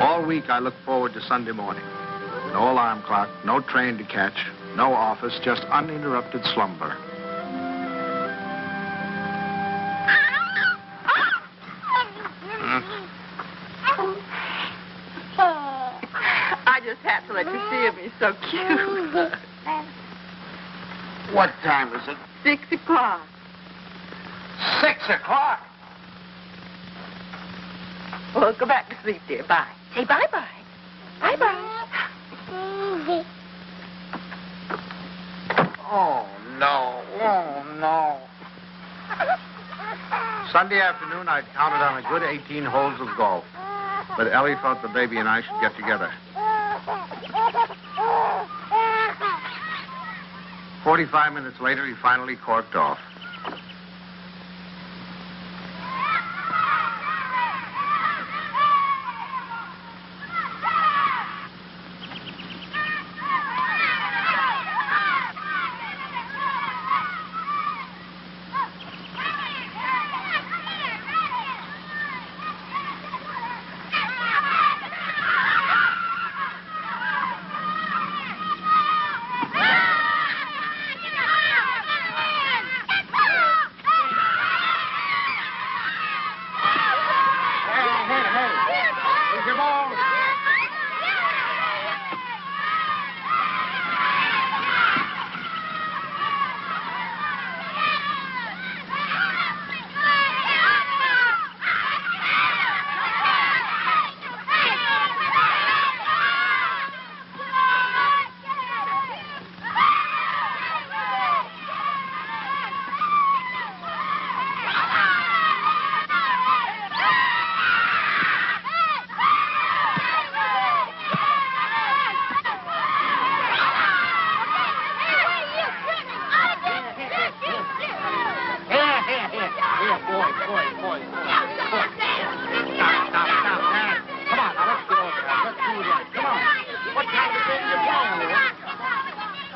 [SPEAKER 1] All week I look forward to Sunday morning. No alarm clock, no train to catch, no office, just uninterrupted slumber.
[SPEAKER 5] I just had to let you see him. He's so cute.
[SPEAKER 8] What time is it?
[SPEAKER 5] 6 o'clock.
[SPEAKER 8] 6 o'clock.
[SPEAKER 5] Well, go back to sleep, dear. Bye. Say bye-bye. Bye-bye.
[SPEAKER 8] Oh, no.
[SPEAKER 1] Sunday afternoon, I'd counted on a good 18 holes of golf. But Ellie thought the baby and I should get together. 45 minutes later, he finally corked off.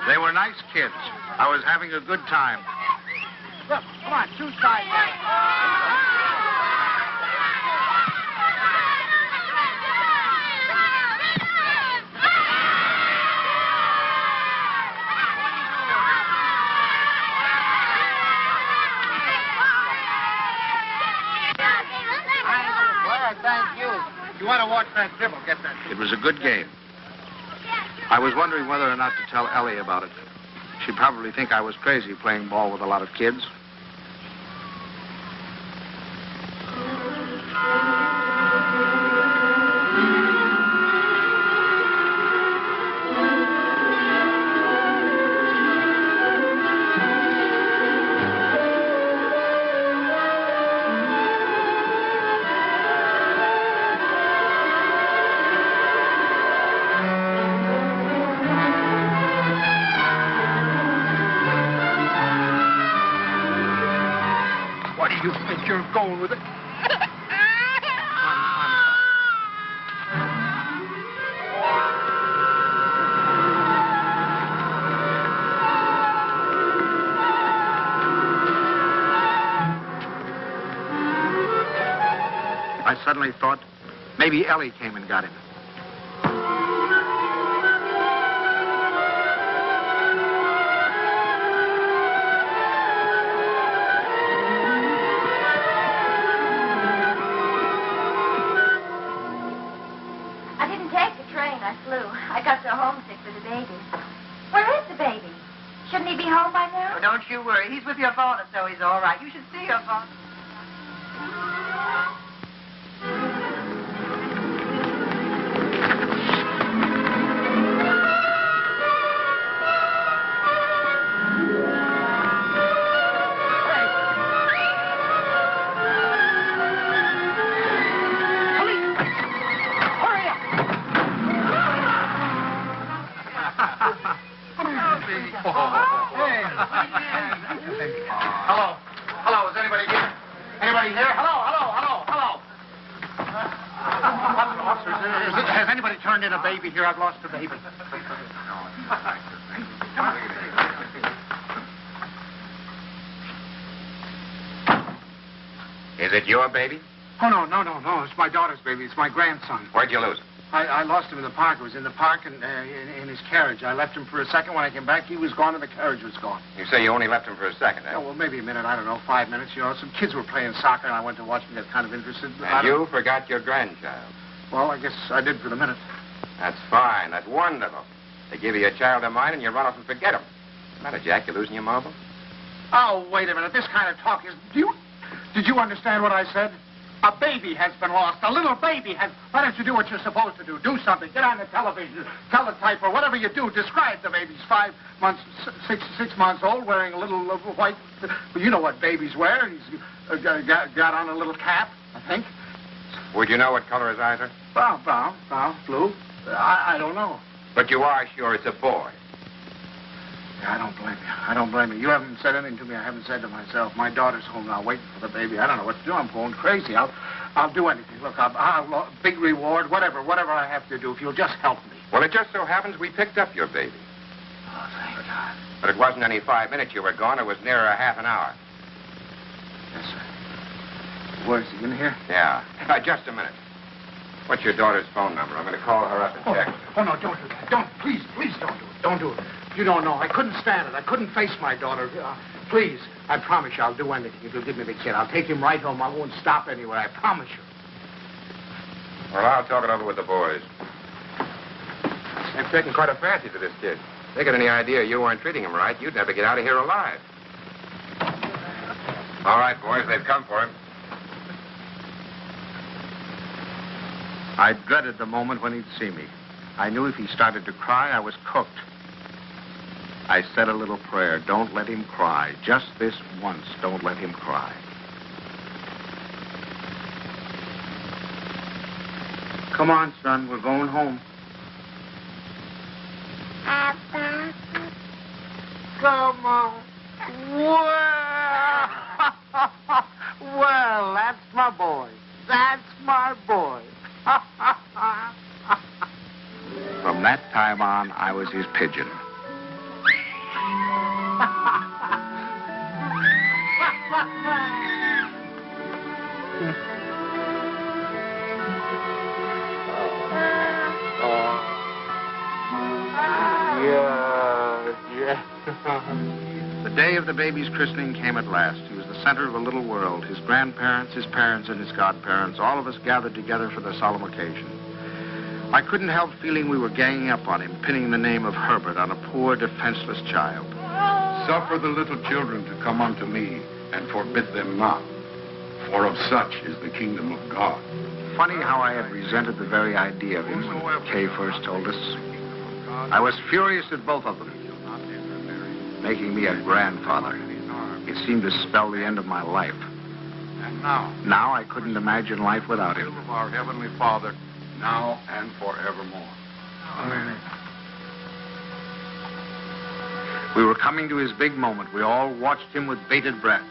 [SPEAKER 1] They were nice kids, I was having a good time.
[SPEAKER 8] Look, come on, two sides. Thank you. You want to watch that dribble? Get that.
[SPEAKER 1] It was a good game. I was wondering whether or not to tell Ellie about it. She'd probably think I was crazy playing ball with a lot of kids.
[SPEAKER 8] You think you're going with it?
[SPEAKER 1] I suddenly thought maybe Ellie came and got him.
[SPEAKER 4] I flew. I got so homesick for the baby. Where is the baby? Shouldn't he be home by now?
[SPEAKER 2] Oh, don't you worry. He's with your father, so he's all right. You should see your father.
[SPEAKER 8] Hello, is anybody here? Anybody here? Hello. Officer, has anybody turned in a baby here? I've lost a baby.
[SPEAKER 3] Is it your baby?
[SPEAKER 8] Oh, no. It's my daughter's baby. It's my grandson.
[SPEAKER 3] Where'd you lose it?
[SPEAKER 8] I lost him in the park. He was in the park and in his carriage. I left him for a second. When I came back, he was gone and the carriage was gone.
[SPEAKER 3] You say you only left him for a second, eh?
[SPEAKER 8] Oh, well, maybe a minute. I don't know, 5 minutes. You know, some kids were playing soccer, and I went to watch them, get kind of interested.
[SPEAKER 3] And you forgot your grandchild.
[SPEAKER 8] Well, I guess I did for the minute.
[SPEAKER 3] That's fine. That's wonderful. They give you a child of mine, and you run off and forget him. What's the matter, Jack? You losing your marbles?
[SPEAKER 8] Oh, wait a minute. This kind of talk is... Did you understand what I said? A baby has been lost. A little baby has... Why don't you do what you're supposed to do? Do something. Get on the television. Teletype or whatever you do. Describe the baby. He's 5 months, 6 months old, wearing a little white... You know what babies wear. He's got on a little cap, I think.
[SPEAKER 3] Would you know what color his eyes are?
[SPEAKER 8] Brown, blue. I don't know.
[SPEAKER 3] But you are sure it's a boy.
[SPEAKER 8] Yeah, I don't blame you. You haven't said anything to me I haven't said to myself. My daughter's home now waiting for the baby. I don't know what to do. I'm going crazy. I'll do anything. Look, I'll big reward, whatever I have to do, if you'll just help me.
[SPEAKER 3] Well, it just so happens we picked up your baby.
[SPEAKER 8] Oh, thank God.
[SPEAKER 3] But it wasn't any 5 minutes you were gone. It was nearer a half an hour.
[SPEAKER 8] Yes, sir. Where's he, in here?
[SPEAKER 3] Yeah. Just a minute. What's your daughter's phone number? I'm going to call her up and check.
[SPEAKER 8] Oh, no, don't do that. Please don't do it. Don't do it. You don't know. I couldn't stand it. I couldn't face my daughter. Please, I promise you I'll do anything if you'll give me the kid. I'll take him right home. I won't stop anywhere. I promise you.
[SPEAKER 3] Well, I'll talk it over with the boys. They've taken quite a fancy to this kid. If they got any idea you weren't treating him right, you'd never get out of here alive. All right, boys, they've come for him.
[SPEAKER 1] I dreaded the moment when he'd see me. I knew if he started to cry, I was cooked. I said a little prayer. Don't let him cry. Just this once, don't let him cry. Come on, son. We're going home.
[SPEAKER 5] Papa.
[SPEAKER 8] Come on. Well, that's my boy. That's my boy.
[SPEAKER 1] From that time on, I was his pigeon. The day of the baby's christening came at last. He was the center of a little world. His grandparents, his parents, and his godparents, all of us gathered together for the solemn occasion. I couldn't help feeling we were ganging up on him, pinning the name of Herbert on a poor, defenseless child.
[SPEAKER 3] Suffer the little children to come unto me, and forbid them not. For of such is the kingdom of God.
[SPEAKER 1] Funny how I had resented the very idea of him when Kay first told us. I was furious at both of them. Making me a grandfather. It seemed to spell the end of my life.
[SPEAKER 3] And
[SPEAKER 1] Now I couldn't imagine life without him.
[SPEAKER 3] of our Heavenly Father, now and forevermore.
[SPEAKER 1] Amen. We were coming to his big moment. We all watched him with bated breath.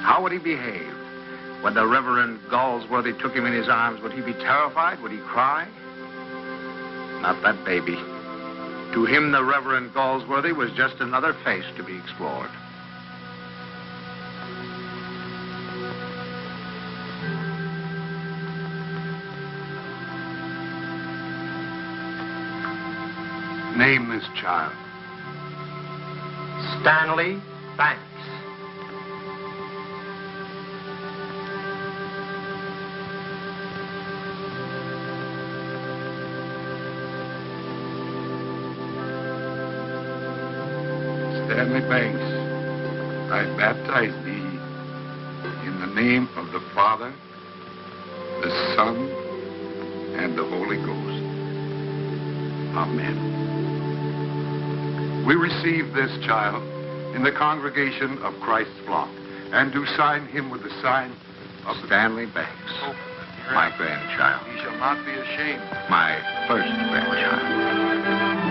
[SPEAKER 1] How would he behave? When the Reverend Galsworthy took him in his arms, would he be terrified? Would he cry? Not that baby. To him, the Reverend Galsworthy was just another face to be explored.
[SPEAKER 3] Name this child.
[SPEAKER 7] Stanley Banks.
[SPEAKER 3] Stanley Banks, I baptize thee in the name of the Father, the Son, and the Holy Ghost. Amen. We receive this child in the congregation of Christ's flock, and do sign him with the sign of
[SPEAKER 1] Stanley Banks, my grandchild.
[SPEAKER 3] He shall not be ashamed.
[SPEAKER 1] My first grandchild.